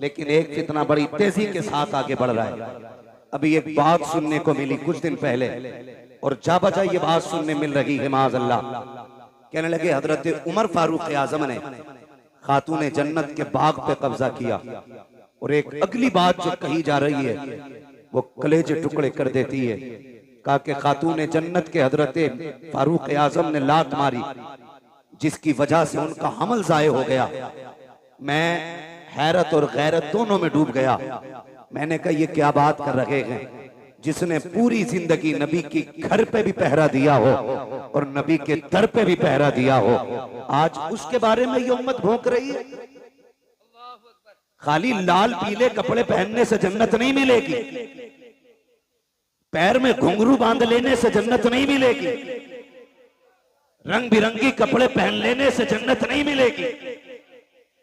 लेकिन एक फितना बड़ी तेजी के साथ आगे बढ़ रहा है। अभी एक बात सुनने को मिली कुछ दिन पहले, और जा बजा ये बात सुनने मिल रही है माज़अल्लाह। कहने लगे हजरत उमर फारूक आजम ने खातून जन्नत के बाग पे कब्जा किया, और एक अगली बात जो कही जा रही है वो कलेजे टुकड़े कर देती है। कहा कि खातून जन्नत के हजरत फारूक आजम ने लात मारी, जिसकी वजह से उनका हमल जाये हो गया। मैं हैरत और गैरत दोनों में डूब गया। मैंने कहा ये क्या बात कर रहे हैं, जिसने पूरी जिंदगी नबी की घर पे भी पहरा दिया हो और नबी के दर पे भी पहरा दिया हो, आज उसके बारे में ये उम्मत भौंक रही है। खाली लाल पीले कपड़े पहनने से जन्नत नहीं मिलेगी, पैर में घुंघरू बांध लेने से जन्नत नहीं मिलेगी, रंग बिरंगी कपड़े पहन लेने से जन्नत नहीं मिलेगी।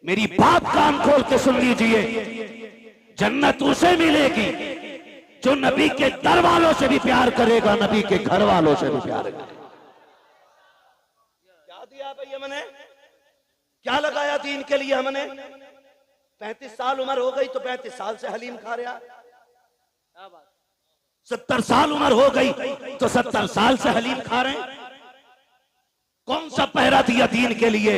मेरी बात कान खोल के सुन लीजिए, जन्नत उसे मिलेगी जो नबी के दर वालों से भी प्यार करेगा, नबी के घर वालों से भी प्यार करेगा। क्या दिया भाई हमने, क्या लगाया दीन के लिए हमने? 35 साल उम्र हो गई तो 35 साल से हलीम खा रहा। 70 साल उम्र हो गई तो 70 साल से हलीम खा रहे हैं। कौन सा पहरा दिया दीन के लिए,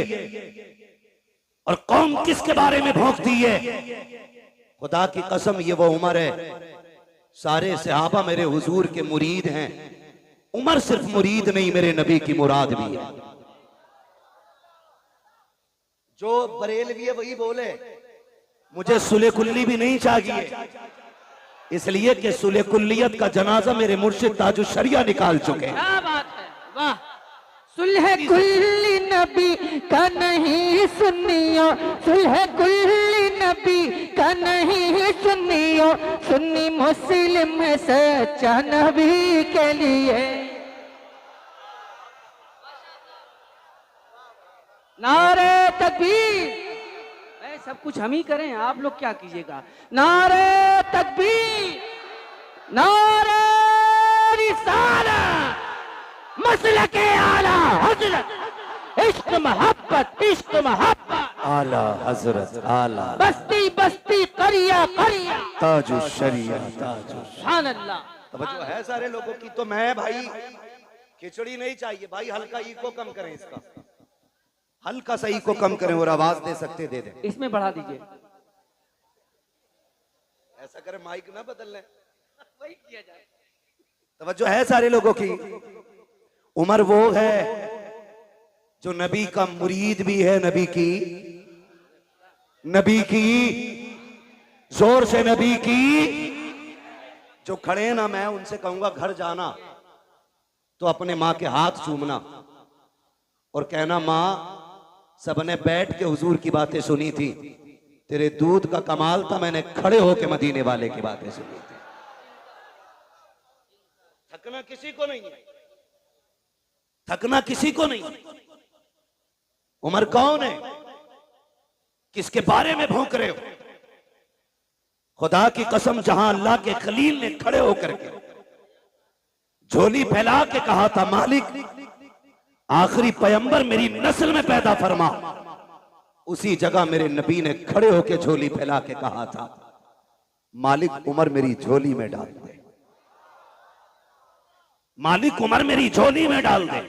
और कौन किसके बारे में भौंकती है? खुदा की कसम ये वो उमर है, सारे सहाबा मेरे हुजूर के मुरीद हैं। उमर सिर्फ मुरीद नहीं, मेरे नबी की मुराद भी है। जो बरेलवी है वही बोले मुझे सुले कुल्ली भी नहीं चाहिए, इसलिए कि सुले कुल्लियत का जनाजा मेरे मुर्शिद ताजुश शरिया निकाल चुके हैं। क्या बात है, वाह। सुलह कुल्ली नबी का नहीं सुनियो, सुलह कुल्ली नबी का नहीं सुनियो, सुन्नी मुस्लिम है सच्चा नबी के लिए। नारे तकबीर। सब कुछ हम ही करें, आप लोग क्या कीजिएगा। नारे तकबीर, नारे रिसालत, मसलके आला हजरत, इश्क मोहब्बत, इश्क मोहब्बत, आला हजरत, आला बस्ती बस्ती, करिया करिया, ताजुश शरिया, ताजुश। सुभान अल्लाह। तवज्जो है सारे लोगों की। तो मैं भाई खिचड़ी नहीं चाहिए भाई, हल्का इको कम करें, इसका हल्का सा इको कम करें, और आवाज दे सकते दे दें। इसमें बढ़ा दीजिए, ऐसा करें माइक ना बदल लें, वही किया जाए। तवज्जो है सारे लोगों की। उमर वो है जो नबी का मुरीद भी है, नबी की जोर से नबी की। जो खड़े ना, मैं उनसे कहूंगा घर जाना तो अपने माँ के हाथ चूमना और कहना माँ सबने बैठ के हुजूर की बातें सुनी थी, तेरे दूध का कमाल था, मैंने खड़े होके मदीने वाले की बातें सुनी थी। थकना किसी को नहीं है, थकना किसी को नहीं। उमर कौन है, किसके बारे में भौंक रहे हो? खुदा की कसम, जहां अल्लाह के खलील ने खड़े होकर के झोली फैला के कहा था मालिक आखिरी पैगंबर मेरी नस्ल में पैदा फरमा, उसी जगह मेरे नबी ने खड़े होकर झोली फैला के कहा था मालिक उमर मेरी झोली में डाल दे, मालिक उमर मेरी झोली में डाल दे।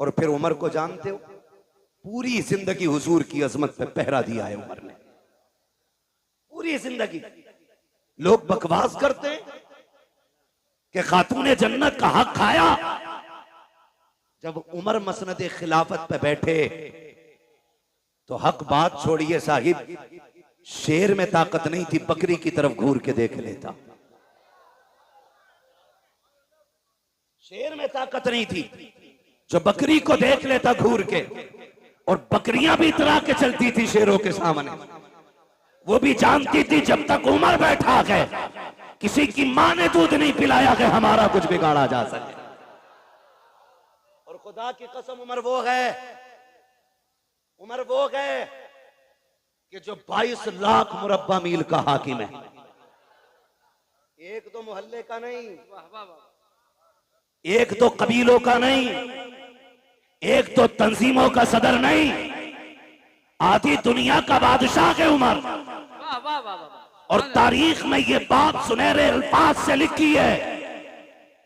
और फिर उमर को जानते हो, पूरी जिंदगी हुजूर की अजमत पे पहरा दिया है उमर ने, पूरी जिंदगी। लोग बकवास करते हैं कि खातून जन्नत का हक खाया। जब उमर मसनद खिलाफत पे बैठे तो हक बात छोड़िए साहिब, शेर में ताकत नहीं थी, बकरी की तरफ घूर के देख लेता। शेर में ताकत नहीं थी जो बकरी को देख लेता घूर के, और बकरियां भी इतरा के चलती थी शेरों के सामने। वो भी जानती थी जब तक उमर बैठा है किसी की मां ने दूध नहीं पिलाया कि हमारा कुछ बिगाड़ा जा सके। और खुदा की कसम उमर वो है कि जो 22 लाख मुरब्बा मील का हाकिम है, एक तो मोहल्ले का नहीं, एक तो कबीलों का नहीं, एक तो तंजीमों का सदर नहीं, आधी दुनिया का बादशाह है उमर। और तारीख में ये बात सुनहरे अल्फाज से लिखी है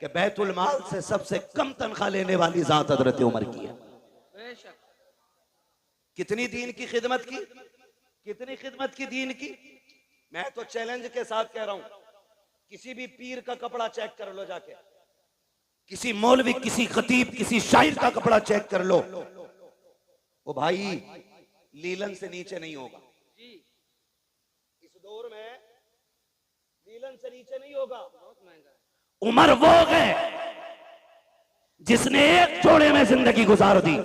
कि बैतुल माल से सबसे कम तनख्वाह लेने वाली जात हजरत उमर की है। कितनी दीन की खिदमत की, कितनी खिदमत की दीन की। मैं तो चैलेंज के साथ कह रहा हूं, किसी भी पीर का कपड़ा चेक कर लो जाके, किसी मौलवी, किसी खतीब, किसी शायर का कपड़ा चेक कर लो, वो भाई लीलन से नीचे नहीं होगा। इस दौर में लीलन से नीचे नहीं होगा। उमर वो है जिसने एक जोड़े में जिंदगी गुजार दी,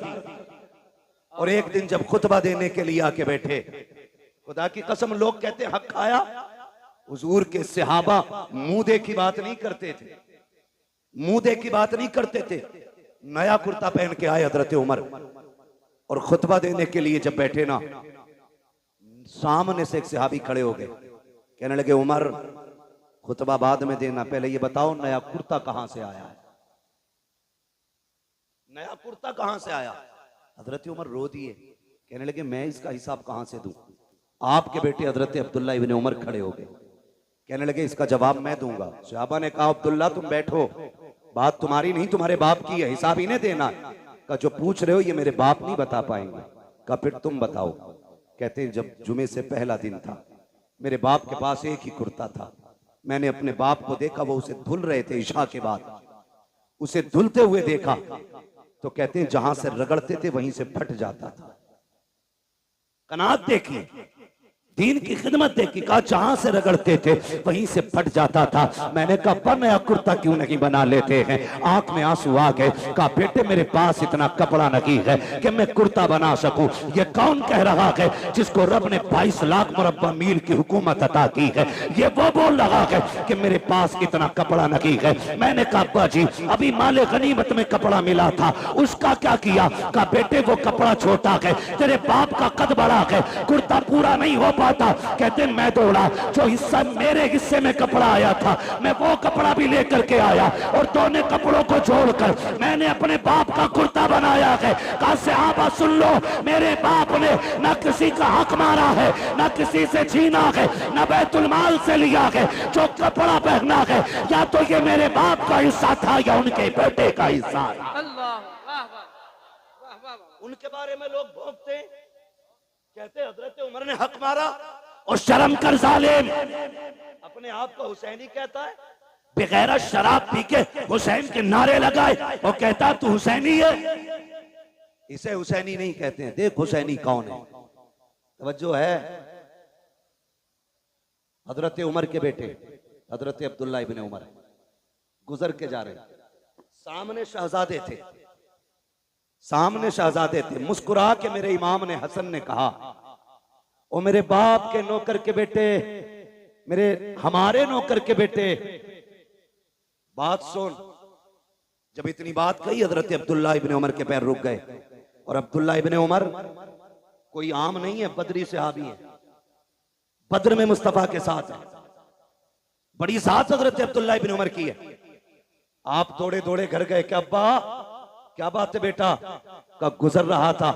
और एक दिन जब खुतबा देने के लिए आके बैठे, खुदा की कसम लोग कहते हक खाया, हुजूर के सहाबा मुंह दे की बात नहीं करते थे, मुंह दे की बात नहीं करते थे। नया कुर्ता पहन के आए हजरत उमर, और खुतबा देने के लिए जब बैठे ना, सामने से एक सहाबी खड़े हो गए, कहने लगे उमर खुतबा बाद में देना, पहले ये बताओ नया कुर्ता कहां से आया है, नया कुर्ता कहां से आया। हजरत उमर रो दिए, कहने लगे मैं इसका हिसाब कहां से दूं। आपके बेटे हजरत अब्दुल्ला इब्ने उमर खड़े हो गए, कहने लगे इसका जवाब मैं दूंगा। सहाबा ने कहा अब्दुल्ला तुम बैठो, बात तुम्हारी नहीं तुम्हारे बाप की है, हिसाब इन्हें देना। का जो पूछ रहे हो ये मेरे बाप नहीं बता पाएंगे। का फिर तुम बताओ। कहते हैं जब जुमे से पहला दिन था, मेरे बाप के पास एक ही कुर्ता था, मैंने अपने बाप को देखा, वो उसे धुल रहे थे इशा के बाद, उसे धुलते हुए देखा, तो कहते हैं जहां से रगड़ते थे वहीं से फट जाता था। कनात देखी, दीन की खिदमत देखी, कहा जहां से रगड़ते थे वहीं से फट जाता था। मैंने कहा नया कुर्ता क्यों नहीं बना लेते हैं। आंख में आंसू आ गए, कहा बेटे मेरे पास इतना कपड़ा नहीं है कि मैं कुर्ता बना सकूं। ये कौन कह रहा है जिसको रब ने 22 लाख मुरब्बा मील की हुकूमत अता की है, ये वो बोल रहा है कि मेरे पास इतना कपड़ा नहीं है। मैंने कहा अब्बा जी अभी माले गनीमत में कपड़ा मिला था, उसका क्या किया। कहा बेटे वो कपड़ा छोटा है, तेरे बाप का कद बड़ा है, कुर्ता पूरा नहीं हो पाता। कहते मैं दौड़ा, जो हिस्सा मेरे हिस्से में कपड़ा आया था मैं वो कपड़ा भी लेकर के आया, और दोनों कपड़ों को जोड़कर मैंने अपने बाप का कुर्ता बनाया है। कहा सहाबा सुन लो, मेरे बाप ने न किसी का हक मारा है, न किसी से छीना है, न बैतुल माल से लिया है। जो कपड़ा पहना है या तो ये मेरे बाप का हिस्सा था या उनके बेटे का हिस्सा था। उनके बारे में लोग भोंकते, कहते हजरत उमर ने हक मारा, और शर्म कर जालिम, अपने आप को हुसैनी कहता है, बगैर शराब पी के हुसैन के नारे लगाए और कहता तू हुसैनी है। इसे हुसैनी नहीं कहते हैं, देख हुसैनी कौन है। तवज्जो है। हजरत उमर के बेटे हजरत अब्दुल्ला इब्ने उमर गुजर के जा रहे, सामने शहजादे थे, सामने शहजादे थे। मुस्कुरा के मेरे इमाम ने हसन ने कहा ओ मेरे बाप के नौकर के बेटे, मेरे हमारे नौकर के बेटे, बात सुन। जब इतनी बात कही हजरत अब्दुल्ला इब्ने उमर के पैर रुक गए। और अब्दुल्ला इब्ने उमर कोई आम नहीं है, बदरी सहाबी है, बद्र में मुस्तफा के साथ है, बड़ी साथ हजरत अब्दुल्ला इब्ने उमर की है। आप दौड़े दौड़े घर गए, क्या अब्बा क्या बात है बेटा। का गुजर रहा था,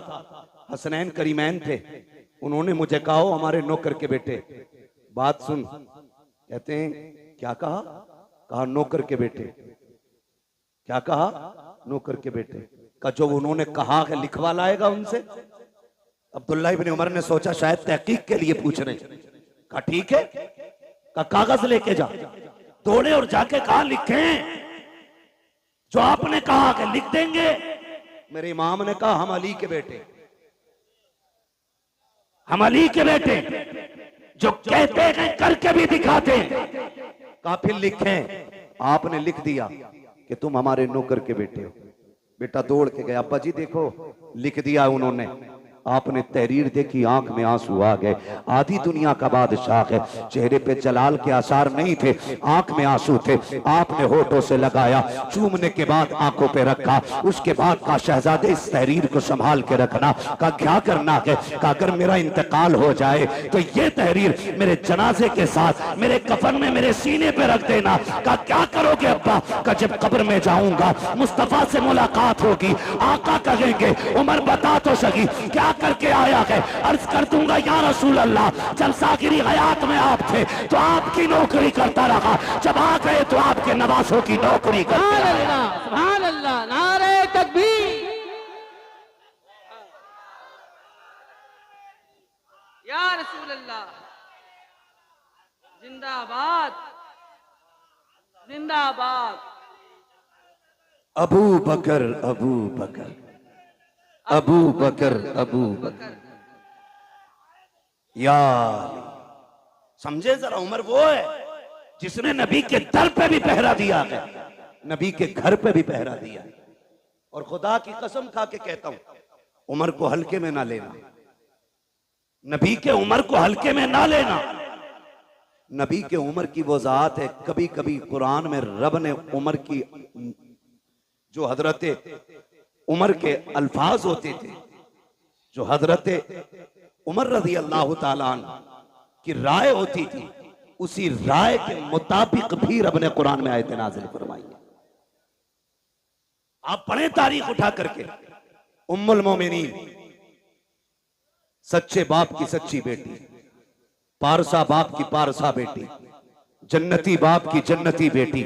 हसनैन करीमैन थे, उन्होंने मुझे कहा हमारे नौकर के बेटे। बात सुन। कहते हैं क्या कहा। कहा नौकर के बेटे। क्या कहा नौकर के बेटे। का जो उन्होंने कहा है लिखवा लाएगा उनसे। अब्दुल्ला इब्ने उमर ने सोचा शायद तहकीक के लिए पूछ रहे। कहा ठीक है, का कागज लेके जा। दौड़े और जाके कहा लिखें, जो आपने कहा कि लिख देंगे। मेरे इमाम ने कहा हम अली के बेटे, हम अली के बेटे, जो कहते हैं करके भी दिखाते हैं। कहा फिर लिखें। आपने लिख दिया कि तुम हमारे नौकर के बेटे हो। बेटा दौड़ के गया, अब्बा जी देखो लिख दिया उन्होंने। आपने तहरीर देखी, आंख में आंसू आ गए। आधी दुनिया का बादशाह है, चेहरे पे जलाल के आसार नहीं थे, आंख में आंसू थे। आपने होठों से लगाया, चूमने के बाद आंखों पे रखा। उसके बाद का शहजादे इस तहरीर को संभाल के रखना। का क्या करना है। का अगर मेरा इंतकाल हो जाए तो ये तहरीर मेरे जनाजे के साथ मेरे कफन में मेरे सीने पे रख देना। का क्या करोगे अब्बा। कि जब कब्र में जाऊंगा मुस्तफा से मुलाकात होगी, आका कहेंगे उमर बता तो सही क्या करके आया है। अर्ज कर दूंगा या रसूल अल्लाह, जब साकिरी हयात में आप थे तो आपकी नौकरी करता रहा, जब आ गए तो आपके नवासों की नौकरी करता रहा। सुभान अल्लाह, नारे तकबीर। या रसूल अल्लाह, जिंदाबाद जिंदाबाद। अबू बकर अबू बकर अबू बकर अबू बकर या समझे जरा, उमर वो है जिसने नबी के दर पे भी पहरा दिया है, नबी के घर पे भी पहरा दिया। और खुदा की कसम खा के कहता हूं, उमर को हल्के में ना लेना, नबी के उमर को हल्के में ना लेना। नबी के उमर की वो जात है, कभी कभी कुरान में रब ने उमर की जो हजरत उमर के अल्फाज होते थे, जो हजरत उमर रजी अल्लाह ताला अन्हु की राय होती थी, उसी राय के मुताबिक भी रब ने कुरान में आयत नाज़िल फरमाई है। आप पढ़े तारीख उठा करके, उम्मुल मोमिनीन, सच्चे बाप की सच्ची बेटी, पारसा बाप की पारसा बेटी, जन्नती बाप की जन्नती बेटी,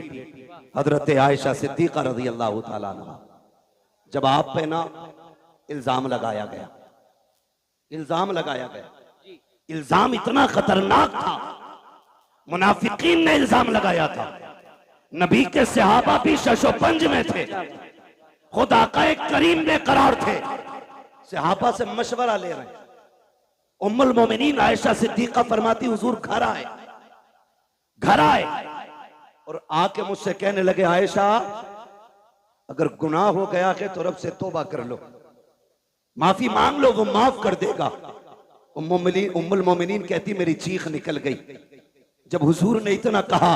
हजरत आयशा सिद्दीका रज़ी अल्लाह ताला अन्हा। जब आप पे ना इल्जाम लगाया गया, इल्जाम लगाया गया, इल्जाम इतना खतरनाक था, मुनाफिकीन ने इल्जाम लगाया था, नबी के सहाबा भी शशोपंज में थे, खुदा का एक करीम बेकरार थे, सहाबा से मशवरा ले रहे हैं। उम्मुल मोमिनीन आयशा सिद्दीका फरमाती हुजूर घर आए, घर आए और आके मुझसे कहने लगे, आयशा अगर गुनाह हो गया है तो रब से तौबा कर लो, माफी मांग लो, वो माफ कर देगा। उम्मुल मोमिनीन कहती मेरी चीख निकल गई जब हुजूर ने इतना कहा,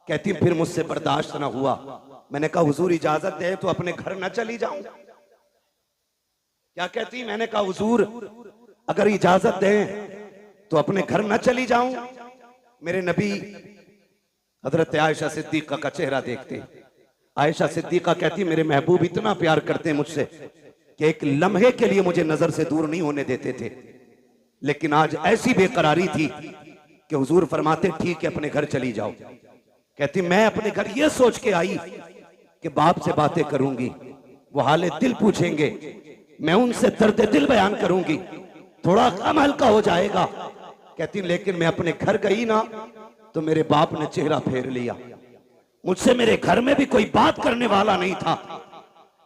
कहती फिर मुझसे बर्दाश्त ना हुआ, मैंने कहा हुजूर इजाजत दे तो अपने घर न चली जाऊं। क्या कहती, मैंने कहा हुजूर अगर इजाजत दें तो अपने घर न चली जाऊं। मेरे नबी हजरत आयशा सिद्दीका का चेहरा देखते, आयशा सिद्दीका कहती मेरे महबूब इतना प्यार करते हैं मुझसे कि एक लम्हे के लिए मुझे नजर से दूर नहीं होने देते थे, लेकिन आज ऐसी बेकरारी थी कि हुजूर फरमाते ठीक है अपने घर चली जाओ। कहती मैं अपने घर ये सोच के आई कि बाप से बातें करूंगी, वो हाले दिल पूछेंगे, मैं उनसे दर्द दिल बयान करूंगी, थोड़ा कम हल्का हो जाएगा। कहती लेकिन मैं अपने घर गई ना तो मेरे बाप ने चेहरा फेर लिया, मुझसे मेरे घर में भी कोई बात करने वाला नहीं था।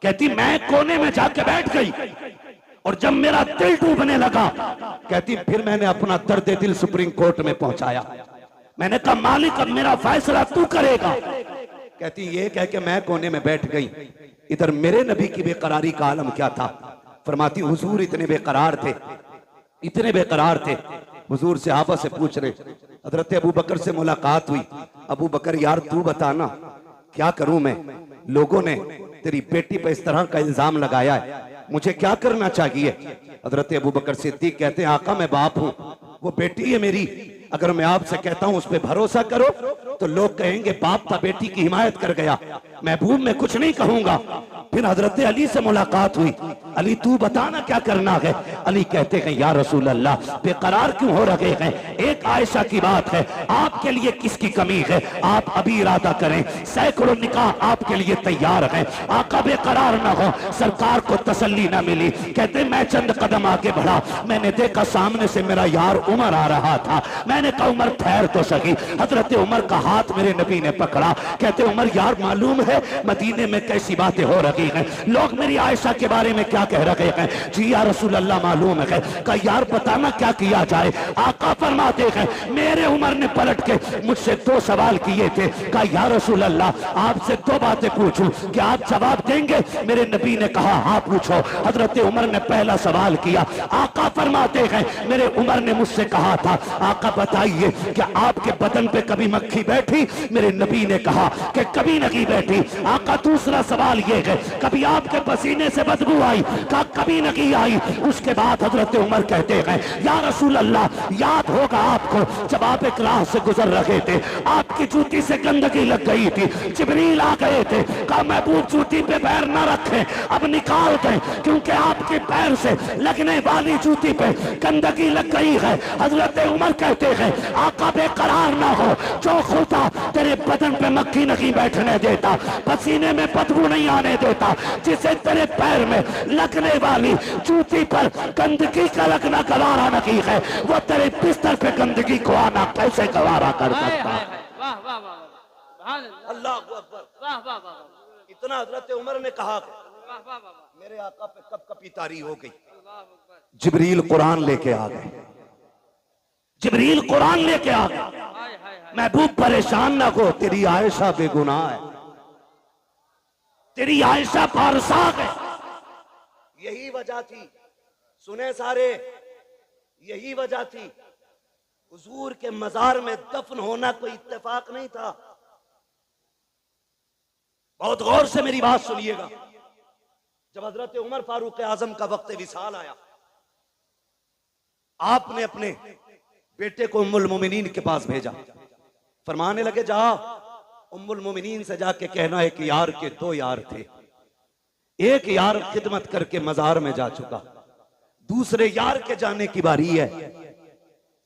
कहती मैं कोने में जाके बैठ गई और जब मेरा दिल डूबने लगा, कहती फिर मैंने अपना दर्द दिल सुप्रीम कोर्ट में पहुंचाया, मैंने कहा मालिक अब मेरा फैसला तू करेगा। कहती ये कह के मैं कोने में बैठ गई, इधर मेरे नबी की बेकरारी का आलम क्या था। फरमाती हुजूर इतने बेकरार थे, इतने बेकरार थे, हुजूर सहाबा से पूछ रहे, हजरत अबू बकर से मुलाकात हुई, अबू बकर यार तू बताना क्या करूं मैं, लोगों ने तेरी बेटी पर इस तरह का इल्जाम लगाया है, मुझे क्या करना चाहिए। हजरत अबू बकर सिद्दीक कहते हैं आका मैं बाप हूं, वो बेटी है मेरी, अगर मैं आपसे कहता हूं उस पर भरोसा करो तो लोग कहेंगे बाप था बेटी की हिमायत कर गया, महबूब मैं कुछ नहीं कहूंगा। फिर हजरत अली से मुलाकात हुई, अली तू बताना क्या करना है। अली कहते हैं या रसूल अल्लाह बेकरार क्यों हो रहे हैं, एक आयशा की बात है, आपके लिए किसकी कमी है, आप अभी इरादा करें, सैकड़ों निकाह आपके लिए तैयार हैं, आका बेकरार ना हो। सरकार को तसल्ली ना मिली, कहते मैं चंद कदम आगे बढ़ा, मैंने देखा सामने से मेरा यार उमर आ रहा था, मैंने कहा उमर ठहर तो सही। हजरत उमर का हाथ मेरे नबी ने पकड़ा, कहते उमर यार मालूम है मदीने में कैसी बातें हो रही हैं, लोग मेरी आयशा के बारे में क्या कह रहे हैं। जी या रसूल अल्लाह मालूम है, कहा यार बताना क्या किया जाए। आका फरमाते हैं मेरे उमर ने पलट के मुझसे दो सवाल किए थे, कहा या रसूल अल्लाह आपसे दो बातें पूछूं, क्या आप जवाब देंगे। मेरे नबी ने कहा हाँ पूछो। हजरत उमर ने पहला सवाल किया, आका फरमाते हैं मेरे उमर ने मुझसे कहा था आका बताइए क्या आपके बदन पे कभी मक्खी बैठी। मेरे नबी ने कहा कि कभी नहीं बैठी। आका दूसरा सवाल ये है कभी आपके पसीने से बदबू आई। कहा कभी नहीं आई। उसके बाद हजरत उमर कहते हैं या रसूल अल्लाह, याद होगा आपको जब आप एक राह से गुजर रहे थे, आपकी जूती से गंदगी लग गई थी, जिब्रील आ गए थे, कहा महबूब जूती पे पैर न रखें, अब निकाल दें, क्योंकि आपके पैर से लगने वाली जूती पे गंदगी लग गई है। हजरत उमर कहते हैं आका बेकरार ना हो, जो खुदा तेरे बदन पे मक्खी नहीं बैठने देता, पसीने में बदबू नहीं आने देता, जिसे तेरे पैर में लगने वाली जूती पर गंदगी का लगना गवारा नहीं है, वो तेरे बिस्तर पे गंदगी को आना कैसे गवारा कर सकता है। वाह वाह वाह वाह, अल्लाह अकबर। वाह वाह वाह, इतना हजरत उमर ने कहा वाह वाह वाह, मेरे आका पे कब कपी तारी हो गई। अल्लाह अकबर। जिब्रील कुरान लेके आ गए, जिब्रील कुरान लेके आ गए। हाय हाय हाय, महबूब परेशान ना हो, तेरी आयशा बेगुनाह है। तेरी आयशा पारसाक है। यही वजह थी, सुने सारे, यही वजह थी हुजूर के मजार में दफन होना कोई इत्तेफाक नहीं था। बहुत गौर से मेरी बात सुनिएगा। जब हजरत उमर फारूक आजम का वक्त विसाल आया, आपने अपने बेटे को उम्मुल मोमिनीन के पास भेजा, फरमाने लगे जा उम्मुल मोमिनीन से जाके कहना है कि यार के दो यार थे, एक यार खिदमत करके मजार में जा चुका, दूसरे यार के जाने की बारी है,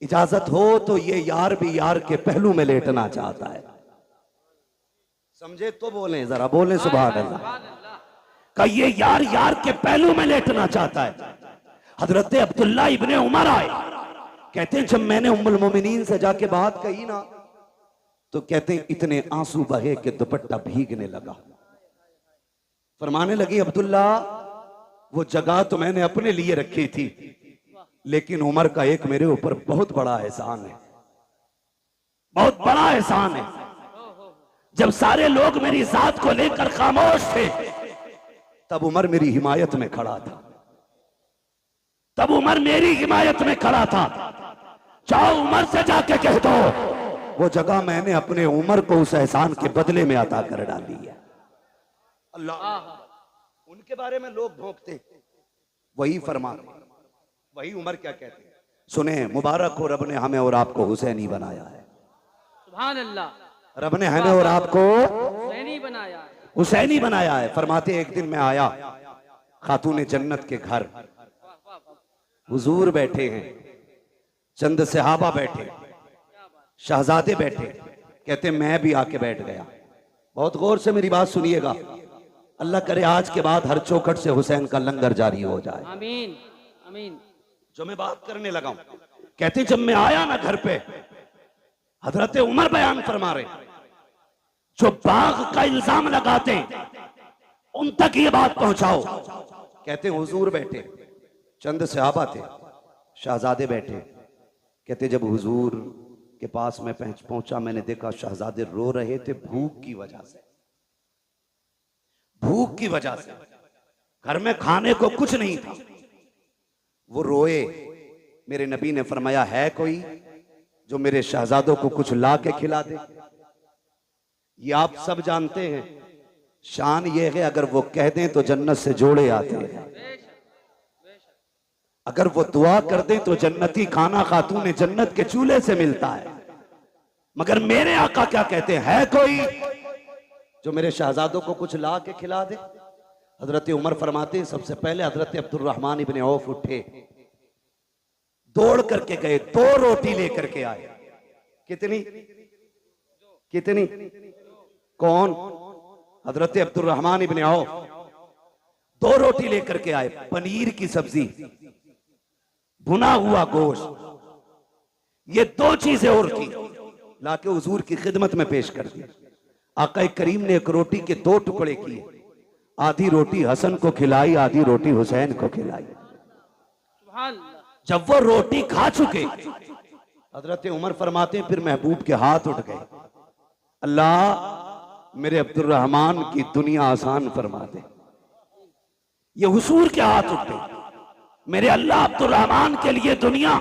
इजाजत हो तो ये यार भी यार के पहलू में लेटना चाहता है। समझे तो बोले, जरा बोले सुभान अल्लाह। सुभान अल्लाह। का ये यार यार के पहलू में लेटना चाहता है। हजरत अब्दुल्ला इब्ने उमर आए, कहते हैं जब मैंने उम्मुल मोमिनीन से जाके बात कही ना, तो कहते हैं इतने आंसू बहे कि दुपट्टा भीगने लगा। फरमाने लगी अब्दुल्ला वो जगह तो मैंने अपने लिए रखी थी, लेकिन उमर का एक मेरे ऊपर बहुत बड़ा एहसान है, बहुत बड़ा एहसान है। जब सारे लोग मेरी जात को लेकर खामोश थे, तब उमर मेरी हिमायत में खड़ा था। तब उमर मेरी हिमायत में खड़ा था। जाओ उमर से जाके कह दो वो जगह मैंने अपने उमर को उस एहसान के बदले में अता कर डाली है। अल्लाह उनके बारे में लोग भोंकते, वही फरमाते, वही उमर क्या कहते हैं। सुने, मुबारक हो, रब ने हमें और आपको हुसैनी बनाया है। सुभान अल्लाह, रब ने हमें और आपको हुसैनी बनाया है। हुसैनी बनाया है। फरमाते एक दिन मैं आया खातून जन्नत के घर, हुजूर बैठे हैं, चंद सहाबा बैठे, शहजादे बैठे, कहते मैं भी आके बैठ गया। बहुत गौर से मेरी बात सुनिएगा, अल्लाह करे आज के बाद हर चौखट से हुसैन का लंगर जारी हो जाए। आमीन आमीन। जो मैं बात करने लगा हूं, कहते जब मैं आया ना घर पे, हजरत उमर बयान फरमा रहे, जो बाग का इल्जाम लगाते उन तक ये बात पहुंचाओ। कहते हुजूर बैठे, चंद सहाबा थे, शहजादे बैठे, कहते जब हुजूर के पास मैं पहुंचा, मैंने देखा शहजादे रो रहे थे भूख की वजह से, भूख की वजह से, घर में खाने को कुछ नहीं था, वो रोए। मेरे नबी ने फरमाया है कोई जो मेरे शहजादों को कुछ ला के खिला दे। ये आप सब जानते हैं, शान ये है अगर वो कह दें तो जन्नत से जोड़े आते हैं, अगर वो दुआ कर दें तो जन्नती खाना खातून जन्नत के चूल्हे से मिलता है। मगर मेरे आका क्या कहते हैं, है कोई जो मेरे शहजादों को कुछ ला के खिला दे। हजरत उमर फरमाते हैं सबसे पहले हजरत अब्दुर्रहमान इब्ने औफ उठे, दौड़ करके गए, 2 रोटी लेकर के आए। कितनी कितनी? कौन? हजरत अब्दुर्रहमान इब्ने औफ 2 रोटी लेकर के आए, पनीर की सब्जी, भुना हुआ गोश्त, ये 2 चीजें और थी, लाके हुजूर की खिदमत में पेश कर दी। आका करीम ने एक रोटी के 2 टुकड़े किए, आधी रोटी हसन को खिलाई, आधी रोटी हुसैन को खिलाई। सुभान अल्लाह। जब वो रोटी खा चुके, हजरत उमर फरमाते हैं फिर महबूब के हाथ उठ गए, अल्लाह मेरे अब्दुर्रहमान की दुनिया आसान फरमा दे। ये हुजूर के हाथ उठे, मेरे अल्लाह अब्दुर्रहमान के लिए दुनिया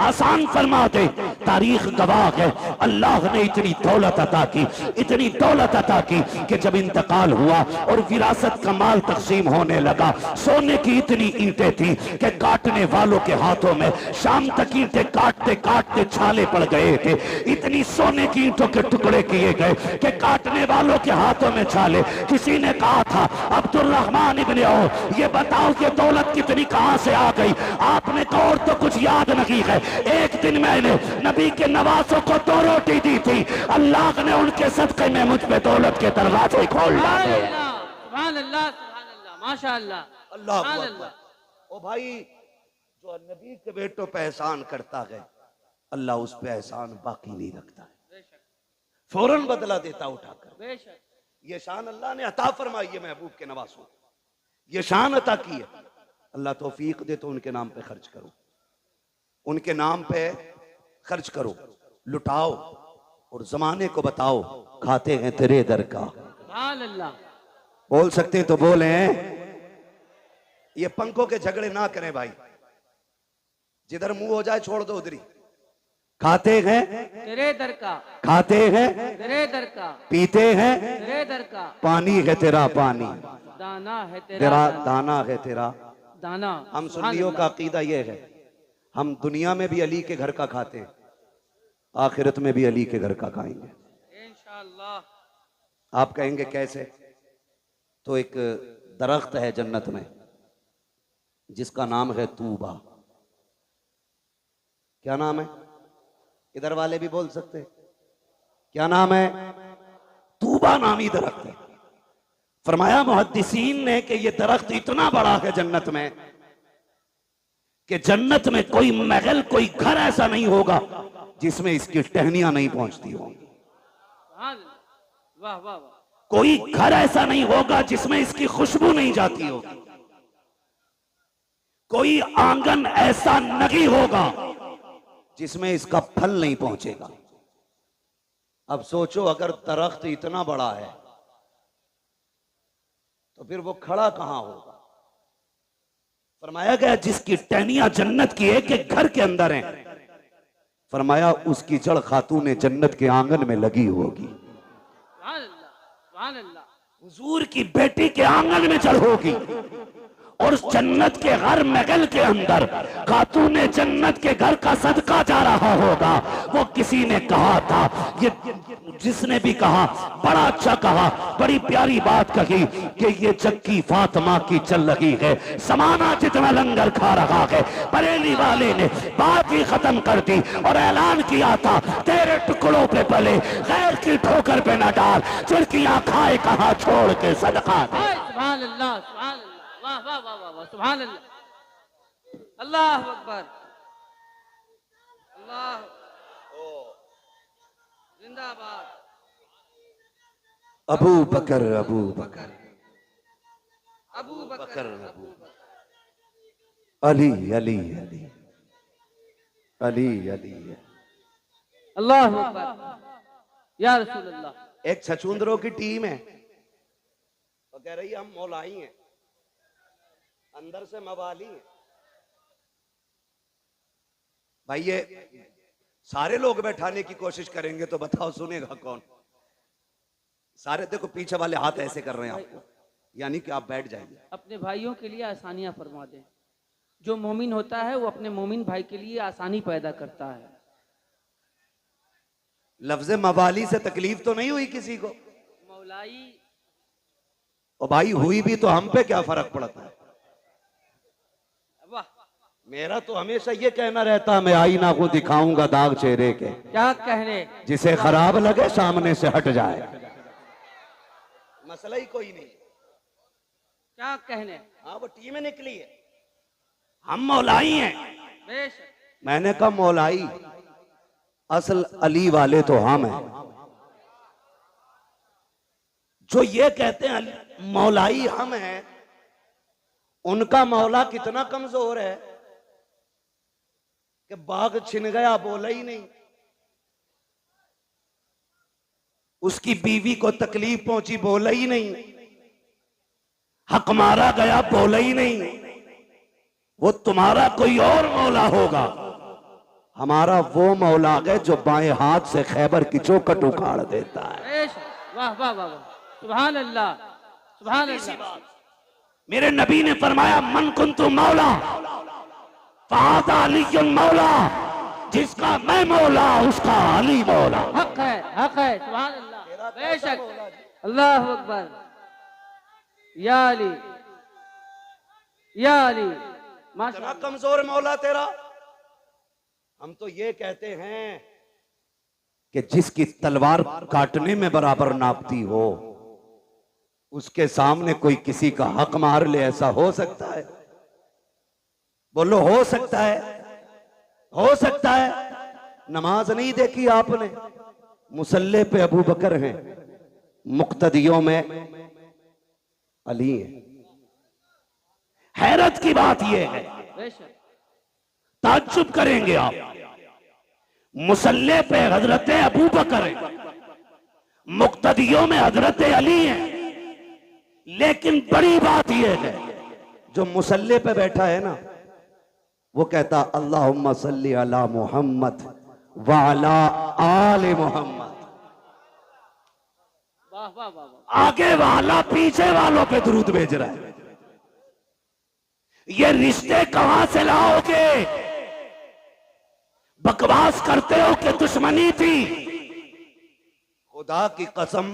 आसान फरमा दे। तारीख गवाह है, अल्लाह ने इतनी दौलत अता की, इतनी दौलत अता की कि जब इंतकाल हुआ और विरासत का माल तकसीम होने लगा, सोने की इतनी ईंटें थी कि काटने वालों के हाथों में शाम तक ईंटें काटते काटते छाले पड़ गए थे। इतनी सोने की ईंटों के टुकड़े किए गए कि काटने वालों के हाथों में छाले। किसी ने कहा था, अब्दुर्रहमान इब्ने औफ, ये बताओ कि दौलत कितनी कहां से आ गई? आपने कहा और तो कुछ याद नहीं है, एक दिन मैंने नबी के नवासों को 2 रोटी दी थी, अल्लाह ने उनके सदक़े में मुझ पे दौलत के दरवाजे खोल डाले। सुभान अल्लाह, सुभान अल्लाह, माशाअल्लाह, अल्लाह सुभान अकबर। अल्लाह। ओ भाई, जो नबी के बेटों पे एहसान करता है, अल्लाह उस पे एहसान बाकी नहीं रखता है, बेशक, फौरन बदला देता उठाकर। बेशक, ये शान अल्लाह ने अता फरमाई है महबूब के नवासों, ये शान अता की है। अल्लाह तौफीक दे तो उनके नाम पे खर्च करो, उनके नाम पे खर्च करो, लुटाओ और जमाने को बताओ खाते हैं तेरे दर का। सुभान अल्लाह। बोल सकते हैं तो बोले। ये पंखों के झगड़े ना करें भाई, जिधर मुंह हो जाए छोड़ दो उधरी। खाते हैं तेरे दर का, खाते हैं तेरे दर का, पीते हैं तेरे दर का, पानी है तेरा पानी, दाना है तेरा तेरा दाना, दाना है तेरा दाना। हम सुभान सुन्नियों का अल्लाह। अकीदा ये है, हम दुनिया में भी अली के घर का खाते हैं, आखिरत में भी अली के घर का खाएंगे इंशाअल्लाह। आप कहेंगे कैसे? तो एक दरख्त है जन्नत में जिसका नाम है तूबा। क्या नाम है? इधर वाले भी बोल सकते हैं। क्या नाम है? तूबा नामी दरख्त है। फरमाया मुहद्दिसीन ने कि यह दरख्त इतना बड़ा है जन्नत में कि जन्नत में कोई महल, कोई घर ऐसा नहीं होगा जिसमें इसकी टहनियां नहीं पहुंचती होंगी। सुभान अल्लाह। वाह वाह वाह। कोई घर ऐसा नहीं होगा जिसमें इसकी खुशबू नहीं जाती होगी। कोई आंगन ऐसा नहीं होगा जिसमें इसका फल नहीं पहुंचेगा। अब सोचो, अगर दरख्त इतना बड़ा है तो फिर वो खड़ा कहां होगा? फरमाया गया जिसकी टहनियां जन्नत की एक एक घर के अंदर हैं, फरमाया उसकी जड़ खातून जन्नत के आंगन में लगी होगी। सुभान अल्लाह, सुभान अल्लाह। हुजूर की बेटी के आंगन में जड़ होगी और जन्नत के हर महल के अंदर खातून जन्नत के घर का सदका जा रहा होगा। वो किसी ने कहा था, ये जिसने भी कहा बड़ा अच्छा कहा, बड़ी प्यारी बात कही कि ये जक्की फातिमा की चल रही है, समाना जितना लंगर खा रहा है। बरेली वाले ने बात ही खत्म कर दी और ऐलान किया था, तेरे टुकड़ों पे पले गैर की ठोकर पे न डाल, चिड़कियां खाए कहा छोड़ के सदका दे। सुभान अल्लाह, सुभान अल्लाह। वाह वाह वाह वाह वाह। सुभान अल्लाह। अल्लाह अकबर। अल्लाह जिंदाबाद। अबू बकर, अबू बकर, अबू बकर, अबू बकर। अली अली अली अली अली। अल्लाह अकबर। या रसूल अल्लाह। एक छछूंदरों की टीम है, वो कह रही है हम मौलाई हैं, अंदर से मवाली हैं। भाई ये सारे लोग बैठाने की कोशिश करेंगे तो बताओ सुनेगा कौन? सारे देखो पीछे वाले हाथ ऐसे कर रहे हैं आपको, यानी कि आप बैठ जाएंगे। अपने भाइयों के लिए आसानियां फरमा दें। जो मोमिन होता है वो अपने मोमिन भाई के लिए आसानी पैदा करता है। लफ्ज मवाली से तकलीफ तो नहीं हुई किसी को? मौलाई। और भाई हुई भी तो हम पे क्या फर्क पड़ता है? वाह। मेरा तो हमेशा ये कहना रहता, मैं आईना को दिखाऊंगा दाग चेहरे के, क्या कहने, जिसे खराब लगे सामने से हट जाए। मसला ही कोई नहीं। क्या कहने। हाँ वो टीमें निकली है, हम मौलाई हैं। बेशक। मैंने कहा मौलाई, असल अली वाले तो हम हैं। जो ये कहते हैं मौलाई हम हैं, उनका मौला कितना कमजोर है कि बाघ छिन गया बोला ही नहीं, उसकी बीवी को तकलीफ पहुंची बोला ही नहीं, हक मारा गया बोला ही नहीं। वो तुम्हारा कोई और मौला होगा हमारा वो मौला है जो बाएं हाथ से खैबर की चौखट उखाड़ देता है। बेशक। वाह वाह वाह वाह, सुभान अल्लाह, सुभान अल्लाह। मेरे नबी ने फरमाया मन कुंतु मौला फ़हाज़ा अलीयुन मौला, जिसका मैं मौला उसका अली मौला। हक है, सुभान अल्लाह, बेशक। अल्लाह अकबर। या अली, या अली, इतना माशाअल्लाह। कमजोर मौला तेरा। हम तो ये कहते हैं कि जिसकी तलवार काटने में बराबर नापती हो, उसके सामने कोई किसी का हक मार ले, ऐसा हो सकता है? बोलो हो सकता है? हो सकता है? नमाज नहीं देखी आपने? मुसल्ले पे अबू बकर हैं, मुक्तदियों में अली है। हैरत की बात यह है, बेशक। ताज्जुब करेंगे आप, मुसल्ले पे हजरत अबू बकर है, मुक्तदियों में हजरत अली है, लेकिन बड़ी बात यह है जो मुसल्ले पे बैठा है ना, वो कहता अल्लाहुम्मा सल्ली अला मुहम्मद व अला आले मुहम्मद। वाह वाह वाह वाह। आगे वाला पीछे वालों पे दुरूद भेज रहा है। ये रिश्ते कहां से लाओगे? बकवास करते हो कि दुश्मनी थी। खुदा की कसम,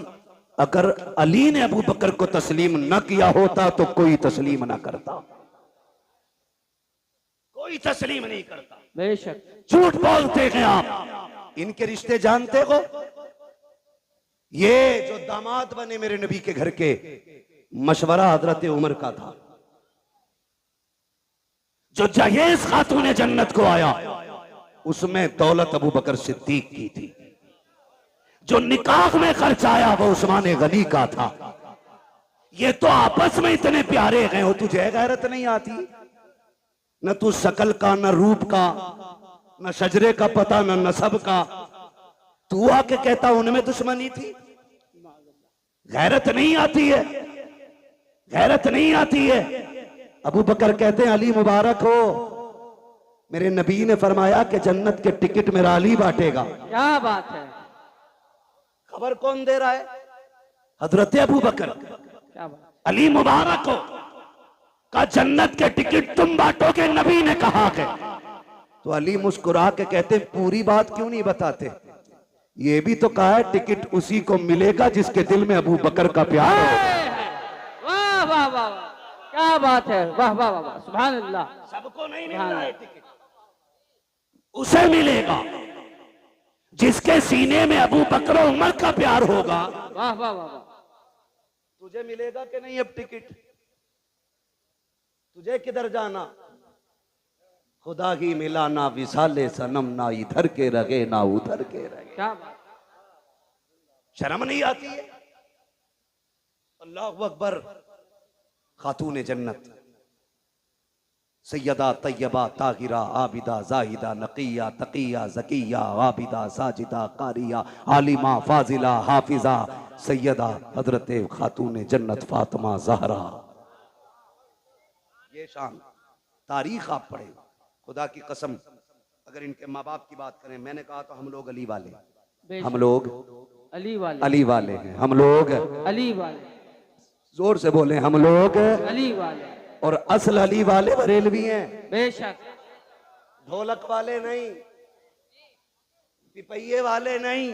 अगर अली ने अबू बकर को तस्लीम न किया होता तो कोई तस्लीम ना करता, कोई तस्लीम नहीं करता। बेशक। झूठ बोलते हैं आप। इनके रिश्ते जानते हो? ये जो दामाद बने मेरे नबी के घर के, मशवरा हजरत उमर का था। जो जहेज खातून जन्नत को आया, उसमें दौलत अबू बकर सिद्दीक की थी। जो निकाह में खर्च आया वो उस्मान गनी का था। ये तो आपस में इतने प्यारे हैं। हो तुझे गैरत नहीं आती? न तू शकल का, न रूप का, न शजरे का पता, न नसब का। तू आके कहता उनमें दुश्मनी थी? गैरत नहीं आती है, गैरत नहीं आती है। अबू बकर कहते हैं अली मुबारक हो, मेरे नबी ने फरमाया कि जन्नत के टिकट मेरा अली बांटेगा। क्या बात है, खबर कौन दे रहा है? हजरत अबू बकर। क्या बात। अली मुबारक हो का जन्नत के टिकट तुम बांटोगे, नबी ने कहा है। तो अली मुस्कुरा के कहते पूरी बात क्यों नहीं बताते? ये भी तो कहा है टिकट उसी को मिलेगा जिसके दिल में अबू बकर का प्यार हो। वाह वाह वाह वाह, क्या बात है। वाह वाह वाह वाह, सुभान अल्लाह। सबको नहीं मिल सुभान रहा है अल्लाह। टिकट, उसे मिलेगा जिसके सीने में अबू बकर और उमर का प्यार होगा। वाह वाह वाह वाह। तुझे मिलेगा कि नहीं अब टिकट? तुझे किधर जाना? खुदा ही मिला ना विसाले सनम, ना इधर के रगे ना उधर के रगे। क्या बात। शर्म नहीं आती है? अल्लाहु अकबर। खातून जन्नत सैयदा तैयबा ताहिरा आबिदा जाहिदा नकिया तकिया जकिया आबिदा साजिदा कारिया आलिमा फाजिला हाफिजा सैयदा हजरत खातून जन्नत फातिमा जहरा। ये शान तारीख आप पढ़े, खुदा की कसम। अगर इनके माँ बाप की बात करें, मैंने कहा तो हम लोग अली वाले, हम लोग अली वाले, अली वाले हैं, हम लोग अली वाले, जोर से बोले हम लोग अली वाले। और असल अली वाले बरेलवी हैं। बेशक। ढोलक वाले नहीं, पिपैये वाले नहीं,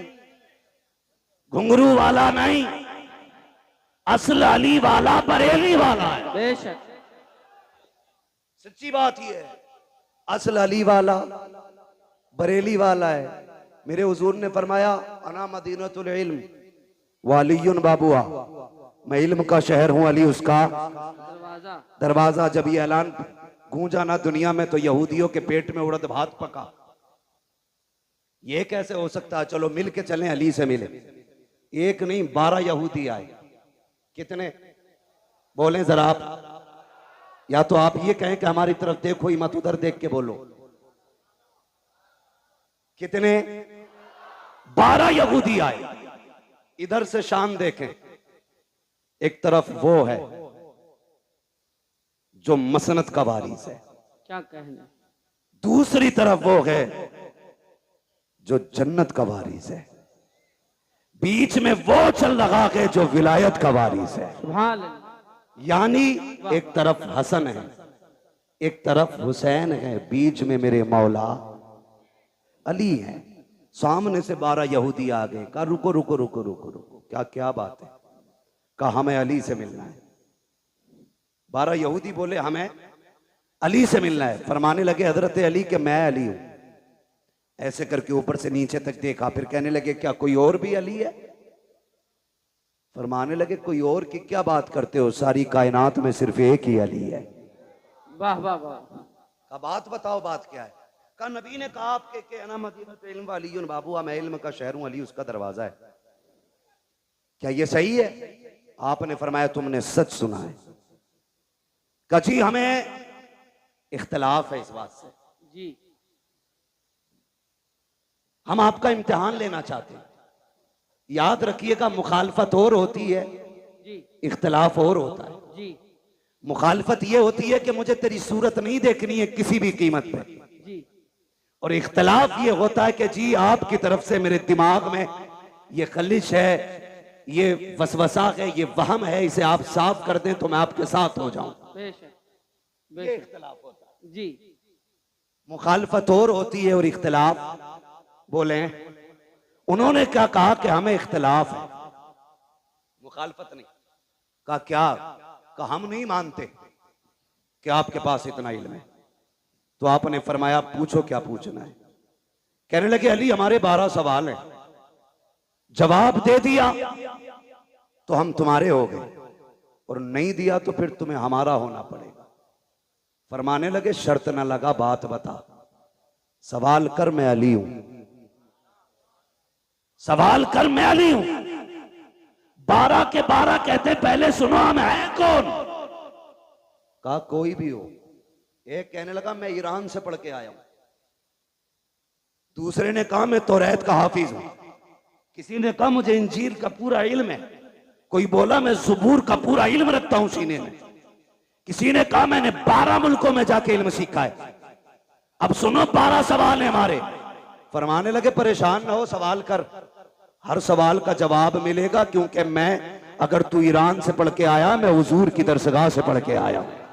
घुंघरू वाला नहीं, असल अली वाला बरेली वाला है। बेशक। सच्ची बात ये है, असल अली वाला बरेली वाला है। मेरे हुजूर ने फरमाया अना मदीनतुल इल्म वालियुन बाबुआ, मैं इल्म का शहर हूं, अली उसका दरवाजा। दरवाजा। जब ये ऐलान गूंजा ना दुनिया में, तो यहूदियों के पेट में उड़द भात पका। ये कैसे हो सकता है? चलो मिल के चलें, अली से मिले। एक नहीं 12 यहूदी आए। कितने बोले जरा आप? या तो आप ये कहें कि हमारी तरफ देखो ही मत, उधर देख के बोलो। कितने? 12 यहूदी आए। इधर से शान देखें, एक तरफ वो है जो मसनत का वारिस है, क्या कहना। दूसरी तरफ वो है जो जन्नत का वारिस है, बीच में वो चल रहा है जो विलायत का वारिस है। सुभान अल्लाह। यानी एक तरफ हसन है, एक तरफ हुसैन है, बीच में मेरे मौला अली है। सामने से 12 यहूदी आ गए, कहा रुको रुको रुको रुको रुको, क्या क्या बात है? कहा हमें अली से मिलना है। 12 यहूदी बोले हमें अली से मिलना है। फरमाने लगे हजरत अली के मैं अली हूं। ऐसे करके ऊपर से नीचे तक देखा, फिर कहने लगे क्या कोई और भी अली है? फरमाने लगे कोई और की क्या बात करते हो, सारी कायनात में सिर्फ एक ही अली है। वाह वाह वाह। का बात बताओ, बात क्या है? का नबी ने कहा आपके के अना मदीनत इल्म वालियुन बाबू, मैं इल्म का शहर हूं, अली उसका दरवाजा है। क्या ये सही है? आपने फरमाया तुमने सच सुना है। कजी हमें इख्तलाफ है इस बात से, जी हम आपका इम्तिहान लेना चाहते हैं। याद रखिएगा, मुखालफत और होती है, जी इख्तलाफ और होता है। जी मुखालफत ये होती है कि मुझे तेरी सूरत नहीं देखनी है किसी भी कीमत पे, जी और इख्तलाफ ये होता है कि जी आपकी तरफ से मेरे दिमाग में ये खलिश है, ये वसवसा है, ये वहम है, इसे आप साफ कर दें तो मैं आपके साथ हो जाऊं। बेशक ये बेशक। इख्तलाफ होता है। जी मुखालफत और होती है और इख्तलाफ। बोले उन्होंने क्या कहा कि हमें इख्तलाफ है, मुखालफत नहीं। कहा क्या? कहा हम नहीं मानते कि आपके पास इतना इल्म है। तो आपने फरमाया पूछो क्या पूछना है। कहने लगे अली हमारे 12 सवाल हैं, जवाब दे दिया तो हम तुम्हारे हो गए, और नहीं दिया तो फिर तुम्हें हमारा होना पड़ेगा। फरमाने लगे शर्त न लगा, बात बता, सवाल कर मैं अली हूं, सवाल कर मैं अली हूं। 12 के 12 कहते पहले सुनो हम हैं कौन? कहा कोई भी हो। एक कहने लगा मैं ईरान से पढ़ के आया हूं, दूसरे ने कहा मैं तौरात का हाफिज हूं, किसी ने कहा मुझे इंजील का पूरा इल्म है, कोई बोला मैं ज़बूर का पूरा इल्म रखता हूं सीने में, किसी ने कहा मैंने 12 मुल्कों में जाके इल्म सीखा है। अब सुनो 12 सवाल है हमारे। फरमाने लगे परेशान ना हो, सवाल कर, हर सवाल का जवाब मिलेगा, क्योंकि मैं, अगर तू ईरान से पढ़ के आया, मैं हुजूर की दरसगाह से पढ़ के आया हूं,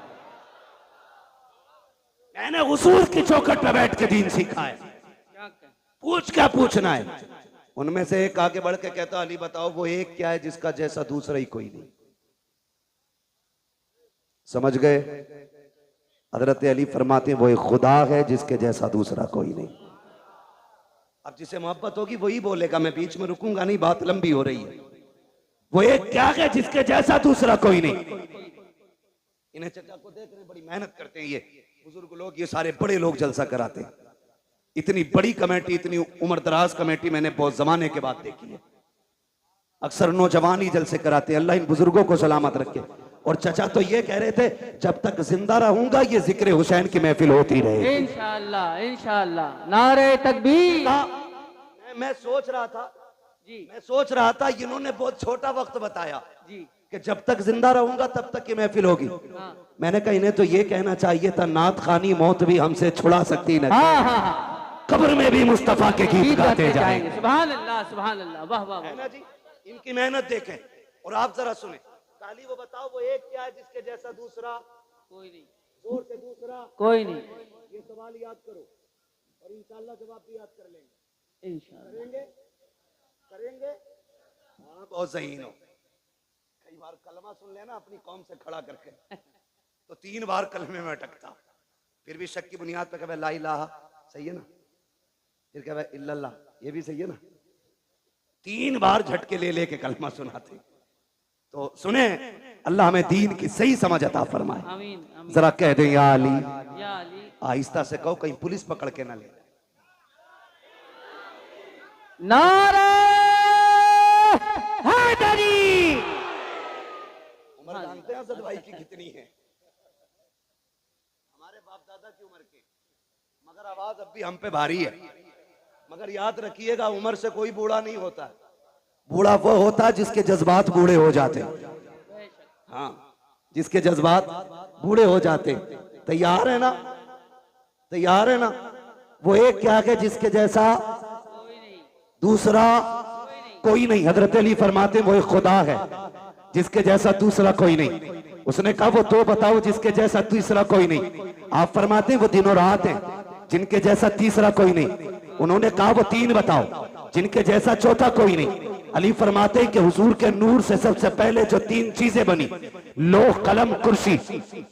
मैंने हुजूर की चौखट पे बैठ के दीन सीखा है। क्या क्या? पूछ क्या पूछना है? उनमें से एक आगे बढ़ के कहता अली बताओ वो एक क्या है जिसका जैसा दूसरा ही कोई नहीं। समझ गए? हजरत अली फरमाते हैं वो एक खुदा है जिसके जैसा दूसरा कोई नहीं। अब जिसे मोहब्बत होगी वही बोलेगा, मैं बीच में रुकूंगा नहीं, बात लंबी हो रही है। वो एक क्या है जिसके जैसा दूसरा कोई नहीं। इन्हें चचा को देख रहे, बड़ी मेहनत करते हैं ये बुजुर्ग लोग, ये सारे बड़े लोग जलसा कराते हैं। इतनी बड़ी कमेटी, इतनी उम्रदराज कमेटी मैंने बहुत जमाने के बाद देखी है। अक्सर नौजवान ही जलसे कराते हैं। अल्लाह इन बुजुर्गों को सलामत रखे। और चचा तो ये कह रहे थे जब तक जिंदा रहूंगा ये जिक्र हुसैन की महफिल होती रहे। इंशाअल्लाह इंशाअल्लाह। नारे तकबीर। मैं सोच रहा था जी मैं सोच रहा था इन्होंने बहुत छोटा वक्त बताया जी कि जब तक जिंदा रहूंगा तब तक की महफिल होगी। हाँ मैंने कहा इन्हें तो ये कहना चाहिए था नात खानी मौत भी हमसे छुड़ा सकती न, हाँ हाँ हाँ। कब्र में भी मुस्तफा के गीत गीत गाते गाते जाएंगे। जाएंगे। सुभान अल्लाह सुभान अल्लाह। वाह वाह है वाह। ना जी। इनकी मेहनत देखें और आप जरा सुने। काली वो बताओ वो एक क्या है जिसके जैसा दूसरा कोई नहीं, जोर से दूसरा कोई नहीं। ये सवाल याद करो और इंशाअल्लाह जवाब भी याद कर लेंगे। इंशाअल्लाह करेंगे हाँ बहुत ज़हीन हो। कई बार कलमा सुन लेना अपनी कौम से खड़ा करके तो 3 बार कलमे में अटकता, फिर भी शक की बुनियाद पे कहे ला इलाहा, सही है ना, फिर कहे इल्लल्लाह, ये भी सही है ना। 3 बार झटके ले लेके कलमा सुनाते। तो सुने, अल्लाह हमें दीन की सही समझ अता फरमाए। आमीन आमीन। जरा कह दें या अली, या अली। आहिस्ता से कहो कहीं पुलिस पकड़ के ना ले। नारा हैदरी। उम्र जानते हैं असद भाई की कितनी है? हमारे बाप दादा की उम्र के, मगर आवाज अब भी हम पे भारी है। मगर याद रखिएगा उम्र से कोई बूढ़ा नहीं होता। बूढ़ा वो होता है जिसके जज्बात बूढ़े हो जाते। हाँ, जिसके जज्बात बूढ़े हो जाते। तैयार है ना? तैयार है ना? वो एक क्या है जिसके जैसा दूसरा कोई नहीं। हजरत अली फरमाते वो एक खुदा है जिसके जैसा दूसरा कोई नहीं। उसने कहा वो दो बताओ जिसके जैसा तीसरा कोई नहीं। आप फरमाते वो दिन और रात है जिनके जैसा तीसरा कोई नहीं। उन्होंने कहा वो तीन बताओ जिनके जैसा चौथा कोई नहीं। अली फरमाते हैं कि हुजूर के नूर से सबसे पहले जो तीन चीजें बनी, लोह कलम कुर्सी,